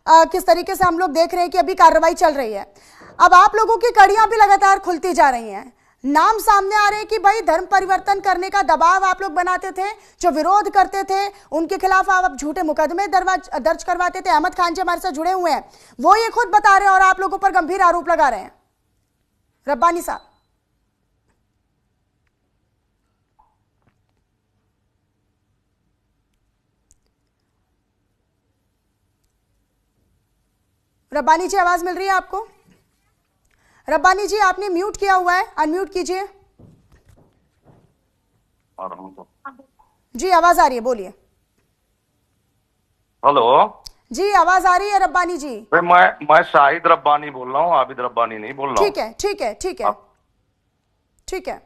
किस तरीके से हम लोग देख रहे हैं कि अभी कार्रवाई चल रही है। अब आप लोगों की कड़ियां भी लगातार खुलती जा रही हैं, नाम सामने आ रहे हैं कि भाई धर्म परिवर्तन करने का दबाव आप लोग बनाते थे, जो विरोध करते थे उनके खिलाफ आप झूठे मुकदमे दर्ज करवाते थे। अहमद खान जी हमारे साथ जुड़े हुए हैं, वो ये खुद बता रहे हैं और आप लोगों पर गंभीर आरोप लगा रहे हैं। रब्बानी साहब, रब्बानी जी आवाज मिल रही है आपको? रब्बानी जी आपने म्यूट किया हुआ है, अनम्यूट कीजिए। जी आवाज आ रही है, बोलिए। हेलो जी आवाज आ रही है रब्बानी जी। मैं शाहिद रब्बानी बोल रहा हूँ, आबिद रब्बानी नहीं बोल रहा हूँ। ठीक है ठीक है ठीक है ठीक है,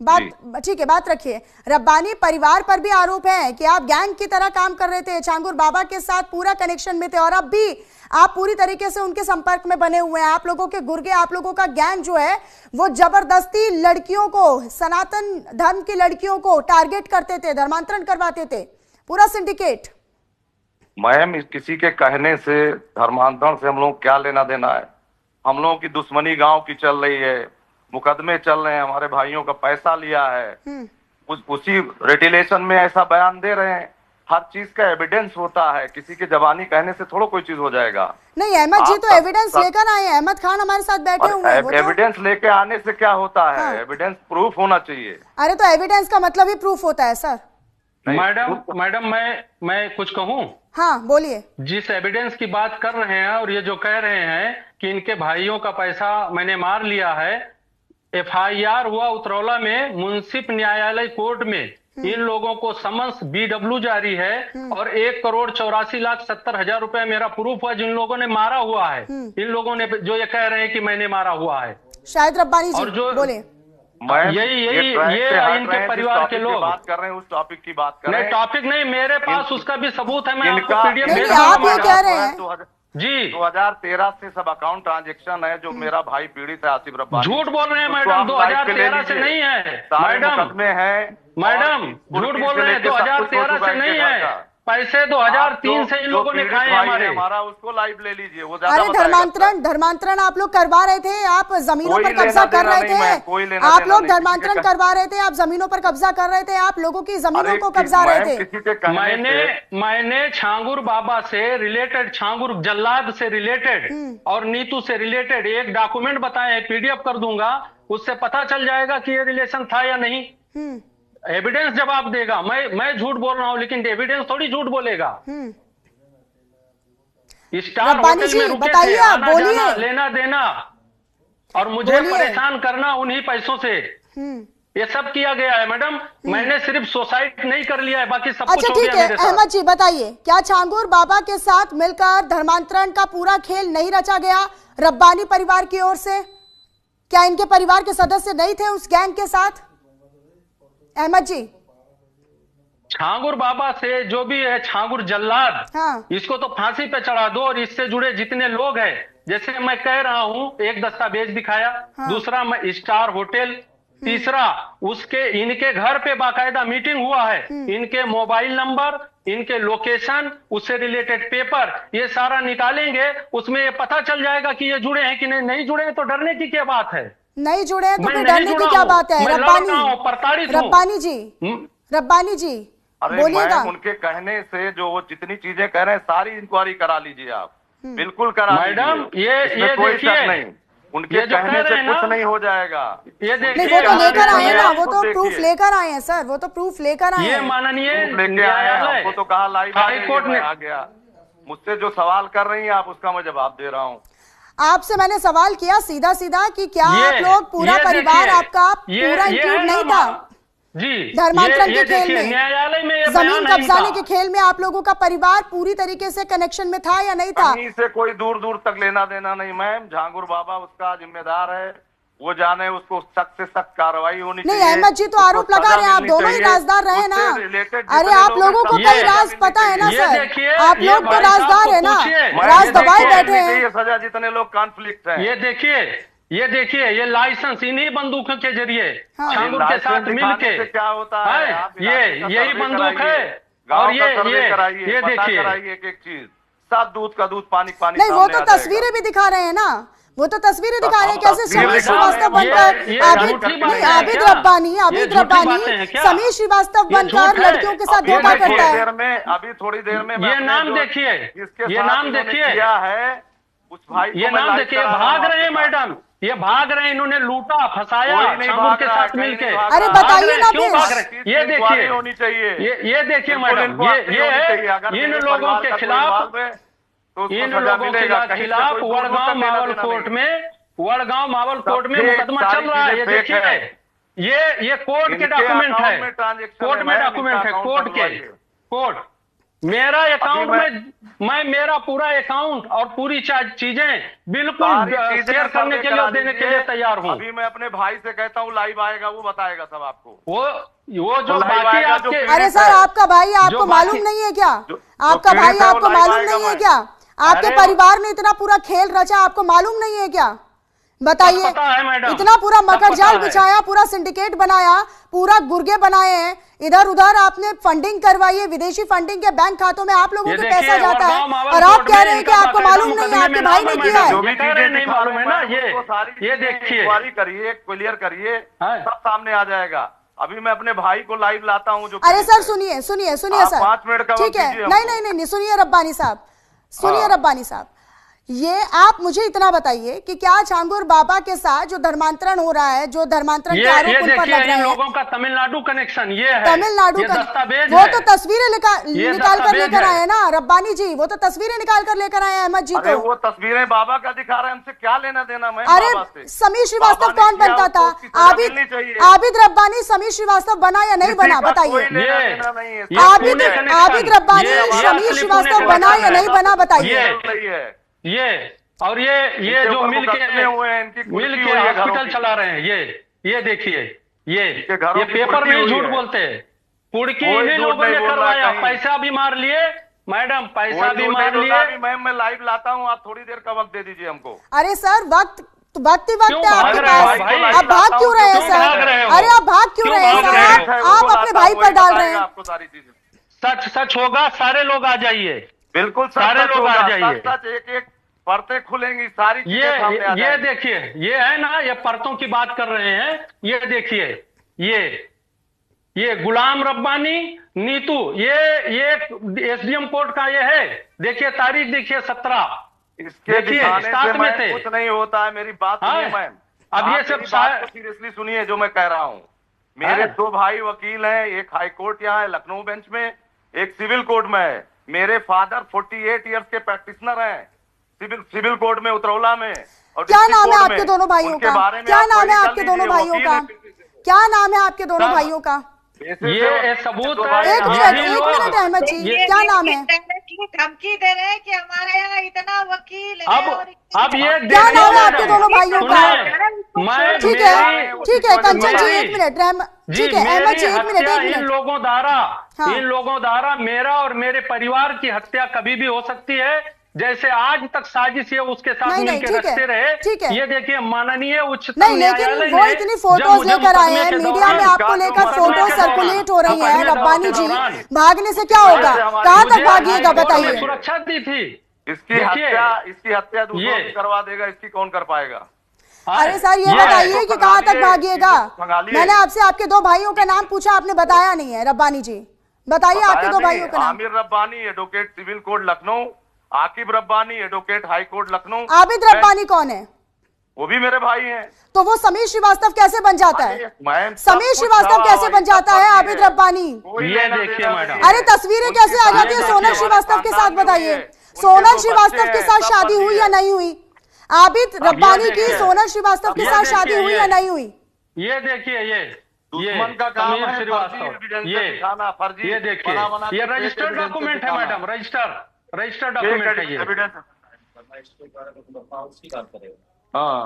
बात ठीक है, बात रखिए। रब्बानी परिवार पर भी आरोप है कि आप गैंग की तरह काम कर रहे थे, छांगुर बाबा के साथ पूरा कनेक्शन में थे और अब भी आप पूरी तरीके से उनके संपर्क में बने हुए हैं। आप लोगों के गुर्गे, आप लोगों का गैंग जो है वो जबरदस्ती लड़कियों को, सनातन धर्म की लड़कियों को टारगेट करते थे, धर्मांतरण करवाते थे, पूरा सिंडिकेट। मैम, किसी के कहने से धर्मांतरण से हम लोग क्या लेना देना है? हम लोगों की दुश्मनी गांव की चल रही है, मुकदमे चल रहे हैं, हमारे भाइयों का पैसा लिया है, उसी रिटिलेशन में ऐसा बयान दे रहे हैं। हर चीज का एविडेंस होता है, किसी के जबानी कहने से थोड़ा कोई चीज हो जाएगा। नहीं, अहमद जी तो एविडेंस लेकर आए हैं, अहमद खान हमारे साथ बैठे हुए हैं। एविडेंस लेके आने से क्या होता है? हाँ। एविडेंस प्रूफ होना चाहिए। अरे तो एविडेंस का मतलब ही प्रूफ होता है सर। मैडम मैं कुछ कहूँ? हाँ बोलिए। जिस एविडेंस की बात कर रहे हैं और ये जो कह रहे हैं कि इनके भाइयों का पैसा मैंने मार लिया है, FIR हुआ उतरौला में, मुंसिफ न्यायालय कोर्ट में इन लोगों को समन्स BW जारी है और 1,84,70,000 रुपए मेरा प्रूफ हुआ जिन लोगों ने मारा हुआ है। इन लोगों ने जो ये कह रहे हैं कि मैंने मारा हुआ है। शायद रब्बानी जी बोले। ये इनके परिवार के लोग बात कर रहे हैं, उस टॉपिक की बात कर रहे हैं। टॉपिक नहीं, मेरे पास उसका भी सबूत है, मैं आपको PDF नहीं, भेज आप ये दूंगा। कह रहे हैं जी 2013 से सब अकाउंट ट्रांजैक्शन है, जो मेरा भाई पीड़ित है आसिफ रब्बानी। झूठ बोल रहे हैं मैडम, 2013 से नहीं है मैडम, मैडम झूठ बोल रहे हैं, 2013 से नहीं है, पैसे 2003 से इन लोगों ने खाए हमारा, उसको लाइव ले लीजिए, वो अरे धर्मांतरण आप लोग करवा रहे थे, आप जमीनों पर कब्जा कर रहे थे, आप लोग धर्मांतरण करवा रहे थे, आप जमीनों पर कब्जा कर रहे थे, आप लोगों की जमीनों को कब्जा रहे थे। मैंने छांगुर बाबा से रिलेटेड, छांगुर जल्लाद से रिलेटेड और नीतू से रिलेटेड एक डॉक्यूमेंट बताए हैं, PDF कर दूंगा, उससे पता चल जाएगा कि ये रिलेशन था या नहीं। एविडेंस जवाब देगा। मैं झूठ बोल रहा हूँ लेकिन एविडेंस थोड़ी झूठ बोलेगा। स्टार होटल में रुके थे, आना जाना, लेना देना और मुझे परेशान करना उन्हीं पैसों से, ये सब किया गया है मैडम। मैंने सिर्फ सुसाइड नहीं कर लिया है, बाकी सब कुछ हो गया मेरे साथ। अहमद जी बताइए, क्या छांगुर बाबा के साथ मिलकर धर्मांतरण का पूरा खेल नहीं रचा गया रब्बानी परिवार की ओर से? क्या इनके परिवार के सदस्य नहीं थे उस गैंग के साथ? अहमद जी, छांगुर बाबा से जो भी है, छांगुर जल्लाद, हाँ। इसको तो फांसी पे चढ़ा दो और इससे जुड़े जितने लोग हैं, जैसे मैं कह रहा हूं, एक दस्तावेज दिखाया, हाँ। दूसरा मैं स्टार होटल, तीसरा उसके इनके घर पे बाकायदा मीटिंग हुआ है, इनके मोबाइल नंबर, इनके लोकेशन, उससे रिलेटेड पेपर, ये सारा निकालेंगे, उसमें ये पता चल जाएगा कि ये जुड़े हैं कि नहीं जुड़े हैं। तो डरने की क्या बात है? नहीं जुड़े हैं तो फिर डरने की क्या बात है? रब्बानी जी बोलिएगा। उनके कहने से जो वो जितनी चीजें कह रहे हैं सारी इंक्वायरी करा लीजिए आप, बिल्कुल करा मैडम। ये कोई शक नहीं, उनके कहने से कुछ नहीं हो जाएगा। ये देखिए, वो तो लेकर आए ना, वो तो प्रूफ लेकर आए हैं सर, वो तो प्रूफ लेकर आए हैं। ये माननीय लेके आए, हमको तो कहा लाइव हाई कोर्ट ने आ गया। मुझसे जो सवाल कर रही हैं आप, उसका मैं जवाब दे रहा हूँ। आपसे मैंने सवाल किया सीधा सीधा कि क्या आप लोग पूरा ये परिवार देखिए, आपका ये पूरा है इंक्लूड ना नहीं था जी, धर्मांतरण के खेल देखिए, में? न्यायालय में ये जमीन बयान नहीं कब्जाने था। के खेल में आप लोगों का परिवार पूरी तरीके से कनेक्शन में था या नहीं था? कहीं से कोई दूर दूर तक लेना देना नहीं मैम। झांगुर बाबा उसका जिम्मेदार है, वो जाने, उसको सख्त से सख्त कार्रवाई होनी नहीं, चाहिए। अहमद जी तो आरोप लगा रहे हैं आप दोनों ही राजदार रहे ना। अरे आप लोगों को कई राज पता है ना ये सर, देखिए, आप ये लोग तो भाई साहब राजदार को है ना, पूछिए। राज दबाए बैठे हैं। ये सजा जितने लोग कॉन्फ्लिक्ट हैं। ये देखिए ये लाइसेंस इन्हीं बंदूकों के जरिए हाँ। झांगुर के साथ मिलके से क्या होता है? आप ये इलाके का यही सर्वे बंदूक कराइए, है। गांव और का सर्वे कराइए, ये पता देखिए, कराइए एक एक चीज, सब दूध का दूध पानी पानी नहीं, वो सामने तो आ जाएगा। तस्वीरें भी दिखा रहे हैं ना, वो तो तस्वीरें दिखा रहे हैं कैसे तस्वीरें समीर दिखा श्रीवास्तव रहे हैं, बनकर ये आबिद झूठी बातें नहीं हैं आबिद क्या? रब्बानी ये झूठी बातें हैं क्या? समीर श्रीवास्तव ये बनकर झूठ है। लड़कियों के साथ अब ये धोखा देखिए, करता है। अभी थोड़ी देर में मैं ये अपने नाम जो- देखिए, जिसके ये साथ नाम इन्होंने देखिए। किया है उस भाई को ये मैं नाम लाइव देखिए, करा रहा हूं भाग रहे हैं आपके पास। मैडम, ये भाग रहे हैं, इन्होंने लूटा फंसाया कोई नहीं झांगुर भाग के रहा है, साथ कहीं मिलके। नहीं भाग अरे रहा है। बताइए ना क्यों प्लीज। भाग रहे हैं? ये इंक्वायरी देखिए, होनी चाहिए। ये देखिए बिल्कुल मैडम, इंक्वायरी ये होनी है चाहिए। अगर इन मेरे लोगों परिवार के का कोई खिलाफ, involve है, तो उसको इन सजा लोगों के मिलेगा। कहीं से खिलाफ कोई दूर दूर वड़गांव तक लेना मावल देना कोर्ट नहीं। में, वड़गांव मावल कोर्ट में सब मुकदमा सारी चल रहा है। ये चीजें देखिए, फेक है। ये कोर्ट के इनके डॉक्यूमेंट अकाउंट है, में ट्रांजैक्शन कोर्ट है, में मैम, डॉक्यूमेंट इनका है, अकाउंट कोर्ट के, खुलवाइए। कोर्ट मेरा अकाउंट अभी में मेरा पूरा अकाउंट और पूरी चीजें बिल्कुल सारी चीजें शेयर करने के लिए करा और देने के लिए दीजिए। तैयार हूँ। अभी मैं अपने भाई से कहता हूँ लाइव आएगा, वो बताएगा सब आपको। वो जो लाइव बाकी आएगा, आपके जो अरे सर, आपका भाई आपको जो मालूम बाकी- नहीं है क्या? जो आपका भाई पीड़ित है, वो आपको लाइव मालूम आएगा नहीं है मैं। क्या? आपके अरे परिवार ने इतना पूरा खेल रचा, आपको मालूम नहीं है क्या? बताइए, पता है मैडम, इतना पूरा सब मकर पता जाल है। बिछाया, पूरा सिंडिकेट बनाया, पूरा गुर्गे बनाए हैं, इधर उधर आपने फंडिंग करवाई है, विदेशी फंडिंग के बैंक खातों में आप लोगों ये के देखिए, पैसा जाता है, वड़गांव मावल और आप कोर्ट कह में रहे हैं कि इनका आपको बाकायदा मालूम नहीं है, मुकदमे आपके में भाई नाम ने है किया है। मैडम। ये कह रहे हैं नहीं मालूम है ना, ये देखिए, इंक्वायरी करिए, क्लियर करिए, हाँ। सब सामने आ जाएगा। अभी मैं अपने भाई को लाइव लाता हूँ। जो अरे पीड़ित सर है। सुनिए सुनिए सुनिए आप सर, 5 मिनट का वक्त ठीक है, दीजिए नहीं हमको। नहीं नहीं नहीं, सुनिए रब्बानी साहब, सुनिए हाँ। रब्बानी साहब, ये आप मुझे इतना बताइए कि क्या झांगुर बाबा के साथ जो धर्मांतरण हो रहा है, जो धर्मांतरण के ये आरोप उन पर देखिए, लग रहे इन हैं, लोगों का तमिलनाडु कनेक्शन ये है, तमिलनाडु ये का दस्तावेज वो है। तो तस्वीरें ये निकाल कर दस्तावेज लेकर है। आए ना रब्बानी जी, वो तो तस्वीरें निकाल कर लेकर आए अहमद जी। अरे तो वो तस्वीरें बाबा का दिखा रहे हैं, हमसे क्या लेना देना मैं अरे बाबा से? समीर श्रीवास्तव बाबा ने कौन किया, बनता उसको था? उसकी सजा आबिद मिलनी चाहिए। आबिद रब्बानी समीर श्रीवास्तव बना या नहीं किसी बना? का बताइए। कोई लेना ये- देना नहीं है। ये आबिद पुणे कनेक्शन, आबिद रब्बानी ये समीर असली श्रीवास्तव पुणे बना या कनेक्शन नहीं है। बना? बताइए। ये- चल रही है। ये और ये इनके जो ऊपर मिल मुकदमे हुए हैं, इनकी के कुर्सी मिल हुई के है घरों हॉस्पिटल की। चला रहे हैं, ये देखिए, इनके घरों ये की पेपर कुर्सी में ही हुई झूठ है। बोलते हैं, पुड़की कोई इन्हीं झूठ लोगों नहीं ने बोल रहा करवाया, कहीं। पैसा भी मार लिए मैडम, पैसा भी मार लिए। अभी मैं लाइव लाता हूँ, आप थोड़ी देर का वक्त दे दीजिए हमको। अरे सर, वक्त क्यों है भाग आपके रहे हो पास, भाई? आप भाग क्यों रहे हैं क्यों सर? भाग रहे हो? अरे आप भाग क्यों क्यों रहे हैं भाग सर? रहे हो? आप अपने भाई पर डाल रहे हैं। आपको सारी चीजें सच होगा, सारे लोग आ जाइए, बिल्कुल सारे लोग आ जाइए। सच एक एक परतें खुलेंगी, सारी चीजें सामने आ ये जाएंगी। देखिए, ये है ना, ये परतों की बात कर रहे हैं, ये देखिए, ये गुलाम रब्बानी नीतू, ये एसडीएम कोर्ट का ये है, देखिए तारीख देखिए 17, इसके देखिए, दिखाने स्टार्ट से में मैं थे। कुछ नहीं होता है। मेरी बात हाँ। सुनिए मैम, अब ये आप सब मेरी बात को सीरियसली सुनिए जो मैं कह रहा हूँ। मेरे हाँ। 2 भाई वकील हैं, एक हाई कोर्ट यहाँ है लखनऊ बेंच में, एक सिविल कोर्ट में है। मेरे फादर 48 ईयर्स के प्रैक्टिशनर हैं सिविल कोर्ट में उतरौला में। और क्या डिस्ट्रिक्ट नाम है कोर्ट आपके में। दोनों भाइयों उनके का? बारे में क्या आप नाम है क्वेरी आपके कर दोनों लीजिए, भाइयों वकील का? हैं। क्या नाम है आपके दोनों सर, भाइयों का? ये सबूत है। एक मिनट अहमद जी, ये- क्या नाम है? धमकी दे रहे हैं कि हमारे यहाँ इतना वकील है और अब ये क्या नाम है आपके दोनों भाइयों का? मैं ठीक है कंचन जी, एक मिनट ठीक है अहमद जी, एक मिनट इन लोगों द्वारा हाँ। इन लोगों द्वारा मेरा और मेरे परिवार की हत्या कभी भी हो सकती है, जैसे आज तक साजिश है उसके साथ नहीं, मिलकर ठीक है, रखते रहे। ठीक है। ये देखिए, माननीय उच्चतम नहीं, न्यायालय लेकिन वो ने इतनी जब फोटोज मुझे लेकर आए हैं, मुकदमे के मीडिया में दौरान- आपको लेकर मुकदमे फोटो के सर्कुलेट हो रही है। मुकदमे रब्बानी के जी, दौरान भागने से क्या होगा? कहाँ तक मुझे भागिएगा हाई कोर्ट ने बताइए? सुरक्षा दी थी। इसकी देखिए, हत्या दूसरों ये- की करवा देगा, इसकी कौन कर पाएगा? अरे सर, ये बताइए कि कहाँ तक भागिएगा? खंगालिए। मैंने आपसे आपके 2 भाइयों का नाम पूछा, आपने बताया नहीं है। रब्बानी जी बताइए आपके 2 भाइयों का नाम। Aamir Rabbani advocate civil court Lucknow, Aaqib Rabbani advocate high court Lucknow. Abid Rabbani कौन है? वो भी मेरे भाई हैं। तो वो समीर श्रीवास्तव कैसे बन जाता है? मैम, सब समीर कुछ श्रीवास्तव था, कैसे बन जाता है? सब आबिद रब्बानी, कोई ये लेना देखिए देना मैडम। नहीं है। अरे तस्वीरें कैसे आ जाती है सोनल श्रीवास्तव के साथ? बताइए सोनल श्रीवास्तव के साथ शादी हुई या नहीं हुई? आबिद रब्बानी की सोनल श्रीवास्तव के साथ शादी हुई या नहीं हुई? ये देखिए, ये दुश्मन का काम समीर है श्रीवास्तव, ये देखिए, ये रजिस्टर्ड डॉक्यूमेंट है मैडम, रजिस्टर्ड डॉक्यूमेंट है ये। हाँ,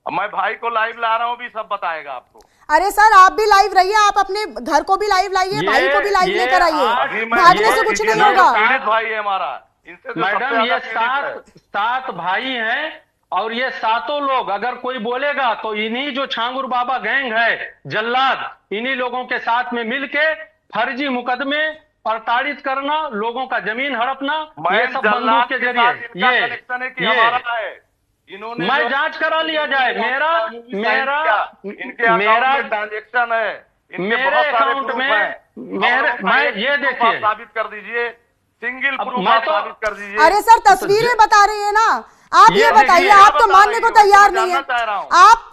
मैं भाई को लाइव ला रहा हूँ, भी सब बताएगा आपको। अरे सर आप भी लाइव रहिए, आप अपने घर को भी लाइव लाइए, भाई को भी लाइव लेकर आइए, भागने से कुछ नहीं होगा। पीड़ित भाई है हमारा, इनसे तो मैडम ये सात भाई हैं, और ये सातों लोग अगर कोई बोलेगा तो इन्हीं जो छांगुर बाबा गैंग है, जल्लाद, इन्हीं लोगों के साथ में मिलके फर्जी मुकदमे प्रताड़ित करना, लोगों का जमीन हड़पना, ये सब बंदूक के जरिए ये इन्होंने मैं जांच करा लिया जाए। मेरा ट्रांजेक्शन है, मेरे अकाउंट में मैं ये देखिए, साबित कर दीजिए, सिंगल प्रूफ मैं तो साबित कर दीजिए। अरे सर तस्वीरें बता रही है ना, आप ये बताइए, आप तो मानने को तैयार नहीं है,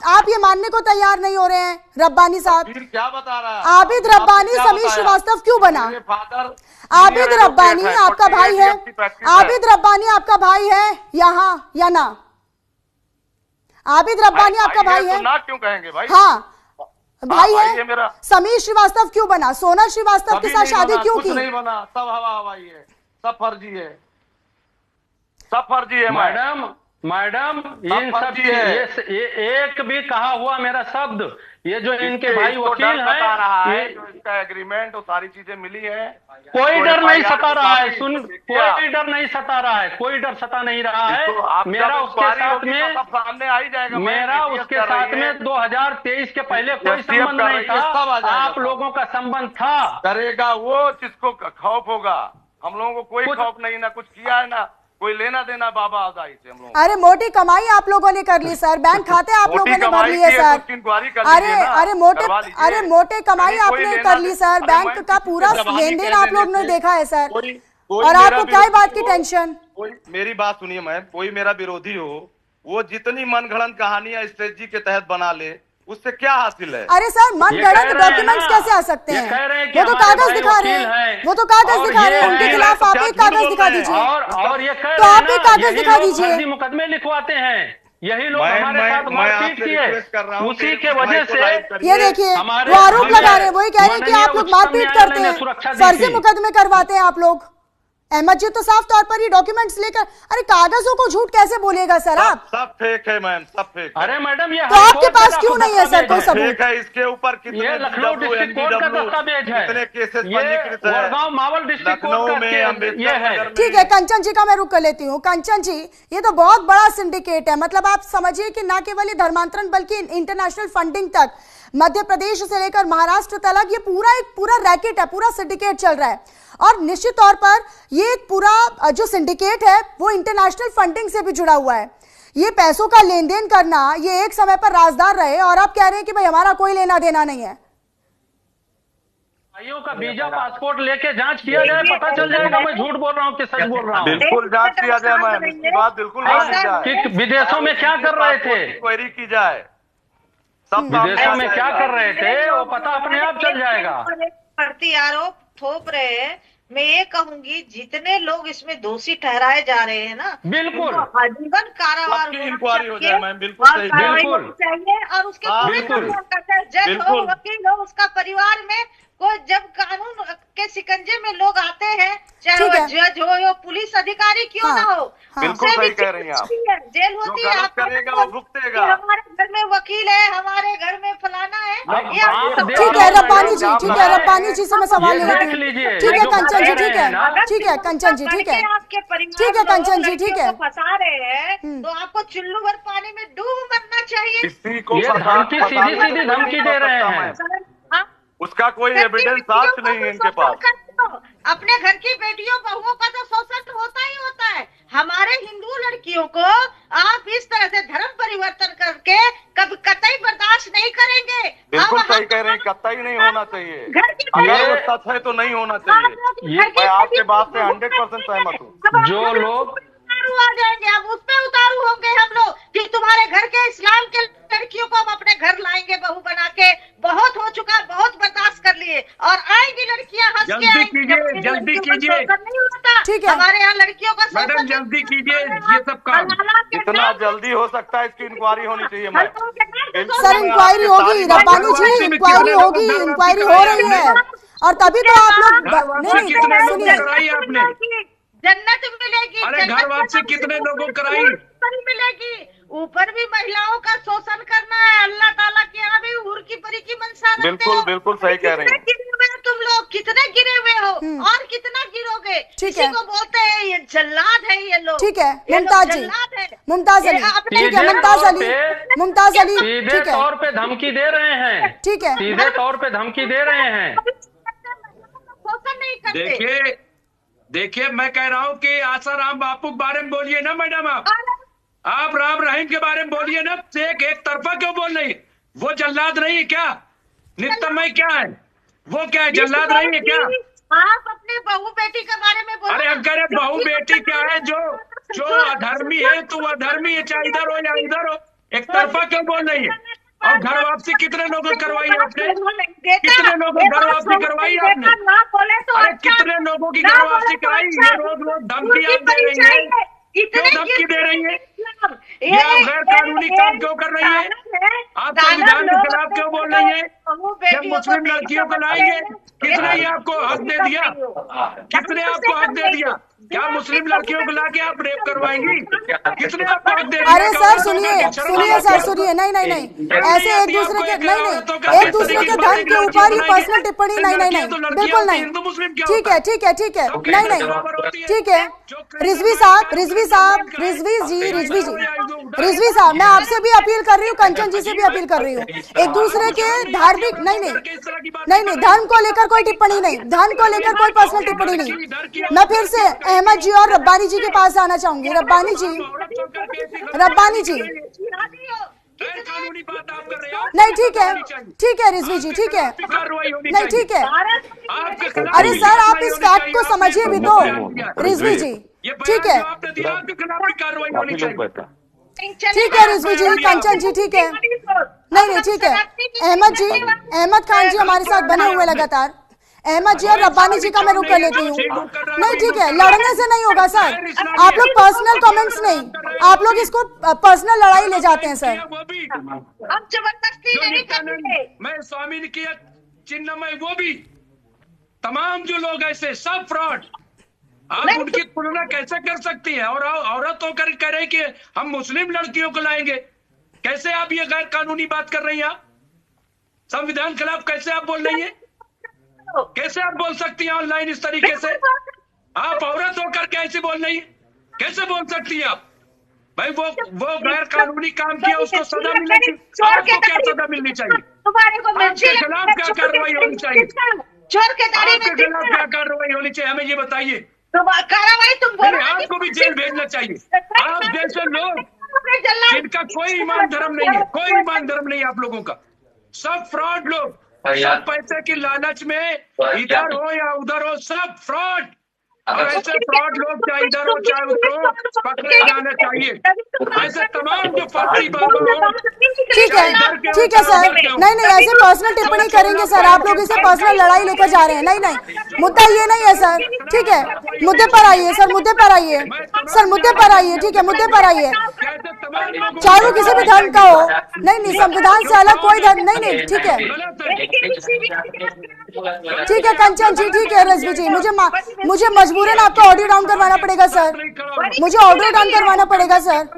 आप ये मानने को तैयार नहीं हो रहे हैं। रब्बानी साहब क्या बता रहा है? आबिद रब्बानी समीर श्रीवास्तव क्यों बना? आबिद रब्बानी आपका भाई है, आबिद रब्बानी आपका भाई है यहाँ या ना? आबिद रब्बानी आपका भाई है, ना क्यों कहेंगे भाई? हाँ भाई है। मेरा समीर श्रीवास्तव क्यों बना? सोनल श्रीवास्तव के साथ शादी क्यों की? नहीं बना, सब हवा हवाई है, सब फर्जी है, सब फर्जी है मैडम इन सब ये एक भी कहा हुआ मेरा शब्द, ये जो इनके भाई वकील हैं, जो इसका एग्रीमेंट और सारी चीजें मिली है, कोई डर नहीं सता रहा है, कोई डर नहीं सता रहा है, कोई डर सता नहीं रहा है। मेरा उसके साथ में सामने आ ही जाएगा, मेरा उसके साथ में 2023 के पहले कोई संबंध नहीं था, आप लोगों का संबंध था। करेगा वो जिसको खौफ होगा, हम लोगों को कोई खौफ नहीं, ना कुछ किया है, ना कोई लेना देना बाबा आजाई से हम लोग। अरे मोटी कमाई आप लोगों ने कर ली सर, बैंक खाते आप लोगों ने भर लिए सर। अरे मोटे कमाई आपने कर ली सर, बैंक का पूरा लेन देन आप लोगों ने देखा है सर, और आपको क्या बात की टेंशन? मेरी बात सुनिए मैम, कोई मेरा विरोधी हो, वो जितनी मनगढ़ंत कहानियां स्ट्रेटजी के तहत बना ले, उससे क्या हासिल है? अरे सर मनगढ़ंत डॉक्यूमेंट्स कैसे आ सकते हैं? वो तो कागज दिखा रहे हैं, वो तो कागज दिखा रहे हैं, उनके खिलाफ आप एक कागज दिखा दीजिए, और ये तो आप एक कागज दिखा दीजिए। मुकदमे लिखवाते हैं, यही लोग हमारे साथ मारपीट किए, उसी के वजह से ये देखिए वो आरोप लगा रहे हैं, वही कह रहे हैं कि आप लोग मारपीट करते हैं, फर्जी मुकदमे करवाते हैं आप लोग। अहमद जी तो साफ तौर पर ये डॉक्यूमेंट्स लेकर, अरे कागजों को झूठ कैसे बोलेगा सर आप? सब फेक है मैम, सब फेक। अरे मैडम ये तो आपके पास क्यों नहीं है सर कोई सबूत? इसके ऊपर कितने लखनऊ डिस्ट्रिक्ट कोर्ट का दस्तावेज है, कितने केसेस पंजीकृत है, वडगांव मावल डिस्ट्रिक्ट कोर्ट का ये है। ठीक है कंचन जी का मैं रुक कर लेती हूँ। कंचन जी ये तो बहुत बड़ा सिंडिकेट है, मतलब आप समझिए कि ना केवल ये धर्मांतरण बल्कि इंटरनेशनल फंडिंग तक, मध्य प्रदेश से लेकर महाराष्ट्र तक ये पूरा रैकेट है, पूरा सिंडिकेट चल रहा है। और निश्चित तौर पर ये पूरा जो सिंडिकेट है वो इंटरनेशनल फंडिंग से भी जुड़ा हुआ है। ये पैसों का लेन देन करना, ये एक समय पर राजदार रहे, और आप कह रहे हैं कि भाई हमारा कोई लेना देना नहीं है। भाइयों का वीजा पासपोर्ट लेके जांच किया जाए, पता चल जाएगा मैं झूठ बोल रहा हूँ कि सच बोल रहा हूँ। बिल्कुल जांच किया जाए मैम, इसकी बात बिल्कुल कि विदेशों में क्या कर रहे थे, क्वेरी की जाए, सब विदेशों में क्या कर रहे थे वो पता अपने आप चल जाएगा। प्रति आरोप थोप रहे हैं। मैं ये कहूंगी जितने लोग इसमें दोषी ठहराए जा रहे हैं ना, बिल्कुल आजीवन कारावास इंक्वायरी हो जाए मैम, बिल्कुल सही, बिल्कुल चाहिए, और उसके जज हो, वकील हो, उसका परिवार में कोई, जब कानून के शिकंजे में लोग आते हैं, चाहे वो जज हो या पुलिस अधिकारी क्यों ना हो, बिल्कुल सही कह रही हैं आप, जेल होती है, करेगा वो भुगतेगा। हमारे घर में वकील है, हमारे घर में फलाना है। ठीक है रब्बानी जी, ठीक है रब्बानी जी से मैं सवाल ले लेती हूँ। ठीक है कंचन जी, ठीक है, ठीक है कंचन जी, ठीक है, ठीक है कंचन जी, ठीक है। फंसा रहे हैं तो आपको चुल्लू भर पानी में डूब मरना चाहिए। सीधी धमकी दे रहे हैं, उसका कोई एविडेंस साक्ष नहीं है इनके पास। अपने घर की बेटियों बहुओं का तो शोषण होता ही होता है। हमारे हिंदू लड़कियों को आप इस तरह से धर्म परिवर्तन करके कभी कतई बर्दाश्त नहीं करेंगे। बिल्कुल सही कह रहे हैं, कतई नहीं होना चाहिए, घर की अगर वो सच है तो नहीं होना चाहिए। मैं आपके बात से 100% सहमत हूँ। जो लोग आ जाएंगे, अब उस पे उतारू होंगे हम लोग कि तुम्हारे घर के इस्लाम के लड़कियों को हम अपने घर लाएंगे बहू बना के। बहुत हो चुका, बहुत बर्दाश्त कर लिए, और आएंगी लड़कियां हंस के आएंगी। जल्दी कीजिए। नहीं होता, ठीक है। हमारे यहाँ लड़कियों का मैडम जल्दी कीजिए ये सब काम। जितना जल्दी हो सकता है इसकी इंक्वायरी होनी चाहिए। मैं सर इंक्वायरी होगी रब्बानी जी, इंक्वायरी होगी, इंक्वायरी हो रही है और तभी तो आप लोग नहीं सुनिए। कराई आपने, जन्नत मिलेगी। अरे घर वापसी कितने लोगों को कराई? मिलेगी। ऊपर भी महिलाओं का शोषण करना है। अल्लाह ताला के यहाँ भी हूर की परी की मनसा रखते बिल्कुल हो। बिल्कुल सही कह रही हैं। गिरे हुए हो तुम लोग, कितने गिरे हुए हो और कितना गिरोगे। ठीक इसी है। को बोलते हैं ये जल्लाद है ये लोग। ठीक है ये लोग मुमताज जी, जल्लाद है। मुमताज अली, ठीक है मुमताज अली, मुमताज अली, सीधे ठीक है तौर पे धमकी दे रहे हैं, ठीक है। सीधे तौर पे धमकी दे रहे हैं। शोषण नहीं करते। देखिए मैं कह रहा हूँ कि आसाराम बापू के बारे में बोलिए ना मैडम। आप राम रहीम के बारे में बोलिए ना। एक तरफा क्यों बोल रही है? वो जल्लाद नहीं है क्या? नित्यमय क्या है? वो क्या है, जल्लाद नहीं है क्या? आप अपने बहू बेटी के बारे में बोलो। अरे हम कह रहे बहू बेटी क्या है? जो अधर्मी है तो अधर्मी है, चाहे इधर हो या इधर हो। एक तरफा क्यों बोल रही है? और घर वापसी कितने लोगों करवाई आपने? कितने लोगों घर वापसी करवाई आपने? अरे कितने लोगों की घर वापसी कराई? ये रोज रोज धमकी आप दे रही है। क्यों धमकी दे रही है? ये आप गैर कानूनी काम क्यों कर रही है? आप संविधान के खिलाफ क्यों बोल रही है? जब मुस्लिम लड़कियों को लाएंगे, किसने ये आपको हक दे दिया? किसने आपको हक दे दिया? क्या मुस्लिम लड़कियों को लाके आप रेप करवाएंगी? किसने आपको हक दे दिया? अरे सर सुनिए सुनिए सर सुनिए, नहीं नहीं नहीं, ऐसे एक दूसरे के नहीं नहीं, एक दूसरे के धर्म के ऊपर ये पर्सनल टिप्पणी नहीं नहीं नहीं, बिल्कुल नहीं। ठीक है ठीक है ठीक है, नहीं नहीं ठीक है। रिजवी साहब, रिजवी साहब, रिजवी जी, रिजवी जी, रिजवी साहब, मैं आपसे भी अपील कर रही हूँ, कंचन जी से भी अपील कर रही हूँ। एक दूसरे के धार्मिक नहीं नहीं नहीं नहीं, धर्म को लेकर कोई टिप्पणी नहीं, धर्म को लेकर कोई पर्सनल टिप्पणी नहीं। मैं फिर से अहमद जी और रब्बानी जी के पास आना चाहूंगी। रब्बानी जी, रब्बानी जी, नहीं ठीक है रिजवी जी, ठीक है, नहीं ठीक है। अरे सर आप इस फैक्ट को समझिए भी तो रिजवी जी, ठीक है ठीक है रिजवी जी, कंचन जी, ठीक है, नहीं नहीं ठीक है। अहमद जी, अहमद खान जी हमारे साथ बने हुए लगातार। अहमद जी और रब्बानी जी का मैं रुक कर लेती हूँ। नहीं ठीक है, लड़ने से नहीं होगा सर, आप लोग पर्सनल कमेंट्स नहीं, आप लोग इसको पर्सनल लड़ाई ले जाते हैं सर। हम जबरदस्ती नहीं करते। मैं स्वामी ने किया चिन्ह में, वो भी तमाम जो लोग ऐसे सब फ्रॉड, आप उनकी तुलना कैसे कर सकती हैं? और औरत होकर कह रहे कि हम मुस्लिम लड़कियों को लाएंगे। कैसे आप ये गैर कानूनी बात कर रही हैं? आप संविधान खिलाफ कैसे आप बोल रही हैं? कैसे आप बोल सकती हैं ऑनलाइन इस तरीके से? आप औरत होकर कैसे बोल रही हैं? कैसे बोल सकती हैं आप? भाई वो गैर कानूनी काम किया, उसको सजा मिलनी चाहिए। आपको क्या सजा मिलनी चाहिए? आपके खिलाफ क्या कार्रवाई होनी चाहिए? आपके खिलाफ क्या कार्रवाई होनी चाहिए, हमें ये बताइए। कार्रवाई तुम बोलो, आपको भी जेल भेजना चाहिए। आप जैसे लोग जिनका कोई ईमान धर्म नहीं है, कोई ईमान धर्म नहीं है आप लोगों का, सब फ्रॉड लोग, सब पैसे की लालच में इधर हो या उधर हो, सब फ्रॉड। और ऐसे फ्रॉड लोग चाहे इधर हो चाहे उधर हो, पकड़े जाना चाहिए। ऐसे तमाम जो फर्जी बाबा हो। ठीक है सर, नहीं नहीं ऐसे पर्सनल टिप्पणी करेंगे सर, आप लोग इसे पर्सनल लड़ाई लेकर जा रहे हैं। नहीं नहीं, मुद्दा ये नहीं है सर, ठीक है, मुद्दे पर आइए सर, मुद्दे पर आइए सर, मुद्दे पर आइए, ठीक है, मुद्दे पर आइए। चाहे वो किसी भी धर्म का हो, नहीं नहीं, संविधान से अलग कोई धर्म नहीं, नहीं ठीक है, ठीक है कंचन जी, ठीक है रजवी जी, मुझे मजबूरन आपको ऑडियो डाउन करवाना पड़ेगा सर, मुझे ऑडियो डाउन करवाना पड़ेगा सर।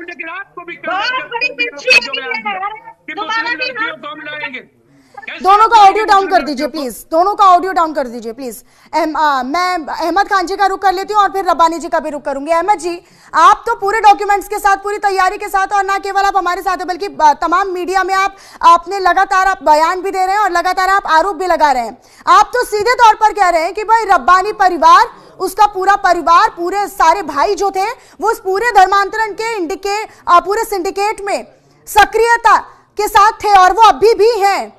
दोनों का ऑडियो डाउन कर दीजिए प्लीज, दोनों का ऑडियो डाउन कर दीजिए प्लीज। मैं अहमद खान जी का रुख कर लेती हूँ और फिर रब्बानी जी का भी रुख करूंगी। अहमद जी, आप तो पूरे डॉक्यूमेंट्स के साथ, पूरी तैयारी के साथ, और ना केवल आप हमारे साथ हैं बल्कि तमाम मीडिया में आपने लगातार आप बयान भी दे रहे हैं और लगातार आप आरोप भी लगा रहे हैं। आप तो सीधे तौर पर कह रहे हैं कि भाई रब्बानी परिवार, उसका पूरा परिवार, पूरे सारे भाई जो थे वो इस पूरे धर्मांतरण के पूरे सिंडिकेट में सक्रियता के साथ थे और वो अभी भी हैं।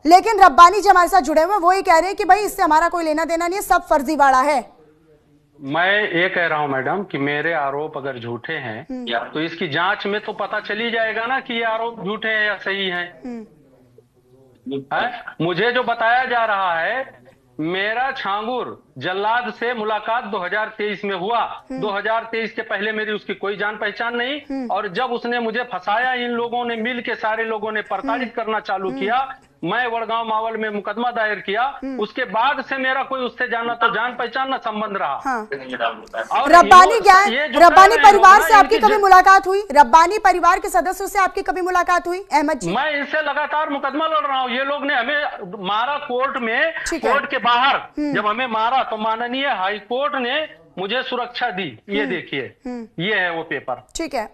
लेकिन रब्बानी जी हमारे साथ जुड़े हुए, वो ये कह रहे हैं कि भाई इससे हमारा कोई लेना देना नहीं है, सब फर्जीवाड़ा है। मैं ये कह रहा हूं मैडम कि मेरे आरोप अगर झूठे हैं तो इसकी जांच में तो पता चल ही जाएगा ना कि ये आरोप झूठे हैं या सही हैं। मुझे जो बताया जा रहा है मेरा छांगुर जल्लाद से मुलाकात 2023 में हुआ। 2023 के पहले मेरी उसकी कोई जान पहचान नहीं, और जब उसने मुझे फंसाया, इन लोगों ने मिल के, सारे लोगों ने प्रताड़ित करना चालू किया, मैं वडगांव मावल में मुकदमा दायर किया। उसके बाद से मेरा कोई उससे जाना तो जान पहचान ना संबंध रहा। हाँ। और रब्बानी रब्बानी परिवार से आपकी कभी मुलाकात मुलाकात हुई? रब्बानी परिवार के सदस्यों से आपकी कभी मुलाकात हुई अहमद जी? मैं इनसे लगातार मुकदमा लड़ रहा हूँ। ये लोग ने हमें मारा कोर्ट में, ठीक है। कोर्ट के बाहर जब हमें मारा तो माननीय हाई कोर्ट ने मुझे सुरक्षा दी। ये देखिए, ये है वो पेपर। ठीक है,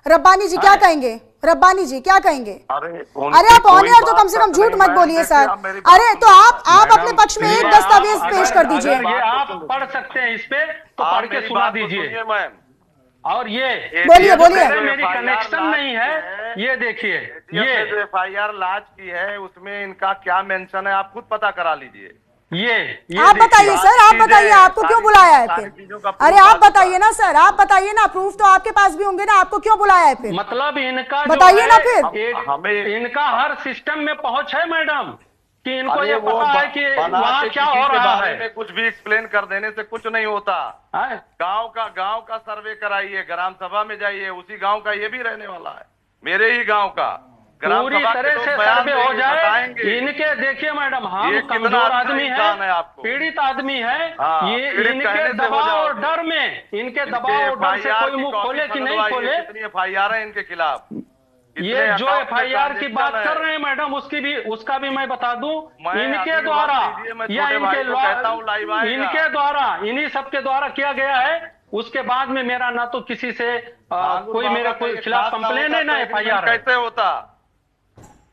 रब्बानी जी क्या कहेंगे? रब्बानी जी क्या कहेंगे? अरे आप ऑनर तो कम से कम झूठ मत बोलिए सर। अरे तो आप अपने पक्ष में एक दस्तावेज पेश कर दीजिए। ये आप पढ़ सकते हैं, इस पे तो पढ़ के सुना दीजिए। और ये बोलिए बोलिए। मेरी कनेक्शन नहीं है, ये देखिए, ये जो FIR लाज की है उसमें इनका क्या मेंशन है, आप खुद पता करा लीजिए। ये आप बताइए सर, आप बताइए, आपको क्यों बुलाया है फिर? अरे आप बताइए ना सर, आप बताइए ना, प्रूफ तो आपके पास भी होंगे ना, आपको क्यों बुलाया है फिर? मतलब इनका बताइए ना फिर। हमें इनका हर सिस्टम में पहुंच है मैडम, कि इनको ये पता है कि वहाँ क्या हो रहा है। कुछ भी एक्सप्लेन कर देने से कुछ नहीं होता। गांव का सर्वे कराइए, ग्राम सभा में जाइए, उसी गांव का ये भी रहने वाला है, मेरे ही गांव का। पूरी तरह से सर्वे हो जाए इनके। देखिए मैडम, हम कमजोर आदमी है, पीड़ित आदमी है, ये इनके दबाव और डर में, इनके दबाव और डर से कोई मुंह खोले कि नहीं खोले। कितनी FIR है इनके खिलाफ? ये जो FIR की बात कर रहे हैं मैडम, उसका भी मैं बता दूं, इनके द्वारा या इनके द्वारा, इन्हीं सबके द्वारा किया गया है। उसके बाद में मेरा ना तो किसी से कोई मेरे कोई खिलाफ कंप्लेन है, ना FIR। कैसे होता?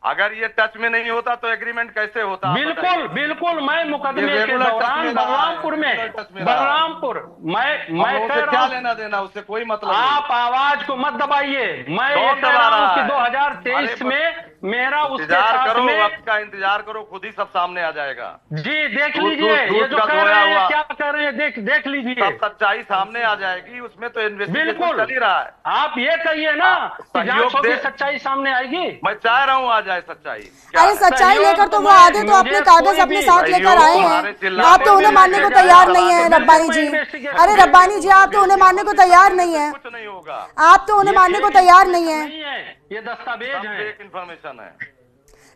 अगर ये टच में नहीं होता तो एग्रीमेंट कैसे होता? बिल्कुल मैं मुकदमे के दौरान बलरामपुर मैं कह रहा क्या हूं, लेना देना उससे कोई मतलब आप आवाज को मत दबाइए। मैं ये कह रहा हूं कि 2023 में मेरा उसके साथ में, वक्त का इंतजार करो, खुद ही सब सामने आ जाएगा। जी देख लीजिए, ये जो कह रहे हैं क्या कर रहे हैं, देख लीजिए, सब सच्चाई सामने आ जाएगी। उसमें तो इन्वेस्टिगेशन चल ही रहा है। आप ये कहिए ना कि जांच होगी, सच्चाई सामने आएगी। मैं चाह रहा हूँ आ जाए सच्चाई। अरे सच्चाई लेकर तो वो आधे तो अपने कागज अपने साथ लेकर आए हैं, आप तो उन्हें मानने को तैयार नहीं है रब्बानी जी। अरे रब्बानी जी, आप तो उन्हें मानने को तैयार नहीं है, कुछ नहीं होगा, आप तो उन्हें मानने को तैयार नहीं है। ये दस्तावेज है, फेक इन्फॉर्मेशन है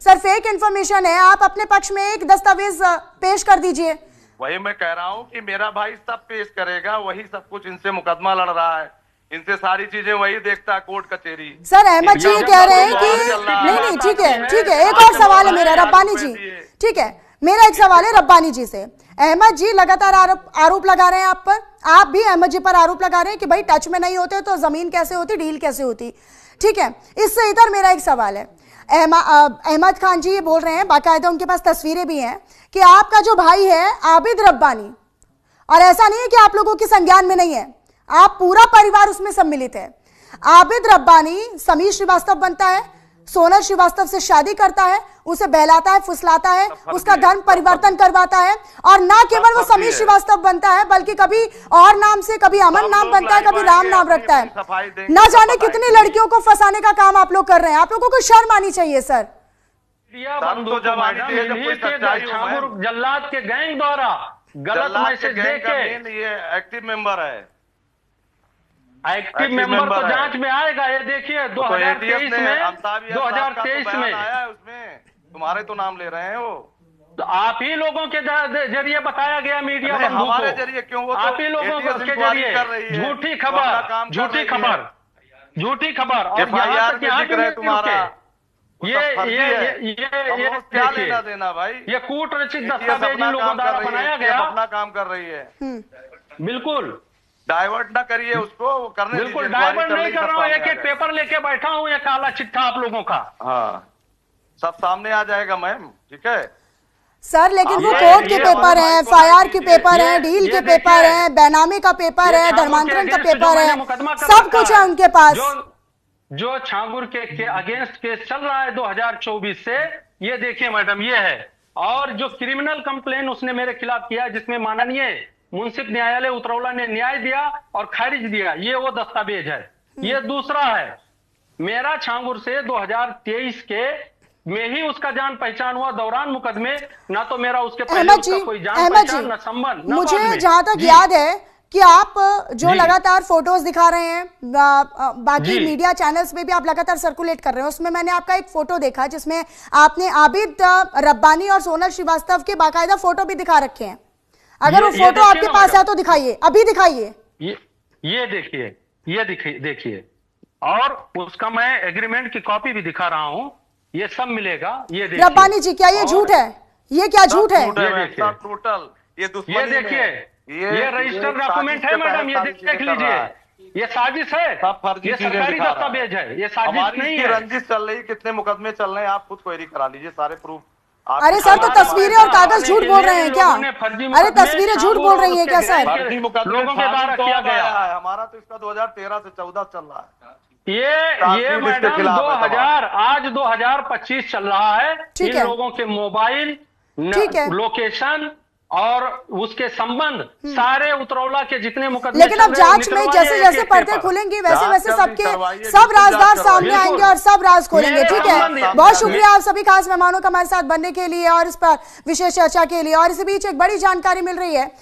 सर, फेक इन्फॉर्मेशन है। आप अपने पक्ष में एक दस्तावेज पेश कर दीजिए। वही मैं कह रहा हूँ कि मेरा भाई सब पेश करेगा, वही सब कुछ इनसे मुकदमा लड़ रहा है, इनसे सारी चीजें वही देखता है, कोर्ट कचहरी। सर अहमद जी ये कह रहे हैं कि नहीं, ठीक है, एक और सवाल है मेरा रब्बानी जी, ठीक है, मेरा एक सवाल है रब्बानी जी से। अहमद जी लगातार आरोप लगा रहे हैं आप पर, आप भी अहमद जी पर आरोप लगा रहे हैं कि भाई टच में नहीं होते तो जमीन कैसे होती, डील कैसे होती, ठीक है। इससे इधर मेरा एक सवाल है, अहमद खान जी ये बोल रहे हैं, बाकायदा उनके पास तस्वीरें भी हैं, कि आपका जो भाई है आबिद रब्बानी, और ऐसा नहीं है कि आप लोगों की संज्ञान में नहीं है, आप पूरा परिवार उसमें सम्मिलित है। आबिद रब्बानी समीर श्रीवास्तव बनता है, सोनल श्रीवास्तव से शादी करता है, उसे बहलाता है, फुसलाता है, उसका धर्म परिवर्तन करवाता है, और ना केवल वो समीर श्रीवास्तव बनता है बल्कि कभी और नाम से, कभी अमन नाम बनता है, कभी राम नाम रखता है। ना जाने कितनी लड़कियों को फंसाने का काम आप लोग कर रहे हैं। आप लोगों को शर्म आनी चाहिए सर। जल्लाद के गैंग द्वारा गलत मैसेज देके, ये एक्टिव मेंबर है, एक्टिव मेंबर तो जांच में आएगा। ये देखिए 2023 में आया उसमें, तुम्हारे तो नाम ले रहे हैं वो, तो आप ही लोगों के जरिए बताया गया मीडिया बंधु को, हमारे जरिए क्यों? वो आप ही लोगों के जरिए झूठी खबर और यहाँ तक यहाँ पे तुम्हारा ये क्या लेना देना भाई? ये कूट रचित दस्तावेज इन लोगों द्वारा बनाया गया, अपना काम कर रही है। बिल्कुल डाइवर्ट ना करिए उसको, वो करने दीजिए। बिल्कुल डाइवर्ट नहीं कर रहा हूँ, एक पेपर लेके बैठा हूँ, ये काला चिट्ठा आप लोगों का। हाँ, सब सामने आ जाएगा मैम, ठीक है सर, लेकिन वो कोर्ट के पेपर हैं, FIR के पेपर हैं, डील के पेपर हैं, बैनामे का पेपर है, धर्मांतरण का पेपर है, सब कुछ है उनके पास। जो छांगुर के अगेंस्ट केस चल रहा है 2024 से, ये देखिए मैडम, ये है। और जो क्रिमिनल कंप्लेन उसने मेरे खिलाफ किया, जिसमें माननीय मुंसिफ न्यायालय उतरौला ने न्याय दिया और खारिज दिया, ये वो दस्तावेज है। ये दूसरा है, मेरा छांगुर से 2023 के में ही उसका जान पहचान हुआ दौरान मुकदमे, ना तो मेरा उसके पहले अहमद जी, उसका कोई जान अहमद पहचान, जी, ना संबंध, ना मुझे बाद में। जहां तक जी। याद है कि आप जो जी। लगातार फोटोज दिखा रहे हैं बाकी जी। मीडिया चैनल्स में भी आप लगातार सर्कुलेट कर रहे हैं, उसमें मैंने आपका एक फोटो देखा जिसमें आपने आबिद रब्बानी और सोनल श्रीवास्तव के बाकायदा फोटो भी दिखा रखे हैं। अगर वो ये फोटो देखिए आपके ना पास है मैडम। तो दिखाइए, अभी दिखाइए। ये देखिए, ये देखिए, और उसका मैं एग्रीमेंट की कॉपी भी दिखा रहा हूं, ये सब मिलेगा। ये देखिए रब्बानी जी, क्या ये झूठ है? ये क्या झूठ है? ये देखिए, टोटल ये दुश्मनी ये देखिए, ये रजिस्टर्ड डॉक्यूमेंट है मैडम, ये देख लीजिए, ये साजिश है, सब फर्जी ये चीजें सरकारी दिखा रहा है। दस्तावेज है, ये साजिश हमारी नहीं इसकी है। रंजिश चल रही, कितने मुकदमे चल रहे हैं, आप खुद क्वेरी करा लीजिए, सारे प्रूफ। अरे सर, तो तस्वीरें और कागज झूठ बोल रहे हैं क्या? अरे तस्वीरें झूठ बोल रही हैं क्या सर? फर्जी मुकदमे लोगों के द्वारा किया गया है, हमारा तो इसका 2013 से 14 चल रहा है। ये मैडम आज 2025 चल रहा है। ठीक इन है। लोगों के मोबाइल, ठीक है। लोकेशन और उसके संबंध सारे उतरौला के जितने मुकदमे लेकिन अब चल रहे हैं, जांच में निकलवाइए जैसे एक जैसे एक पर्दे पेपर। खुलेंगी वैसे जांच वैसे जल्दी सबके करवाइए, सब बिल्कुल राजदार जांच सामने करवाइए। आएंगे और सब राज खोलेंगे। मेरे ठीक है, संबंध- बहुत शुक्रिया आप सभी खास मेहमानों का हमारे साथ बनने के लिए और इस पर विशेष चर्चा के लिए। और इसी बीच एक बड़ी जानकारी मिल रही है।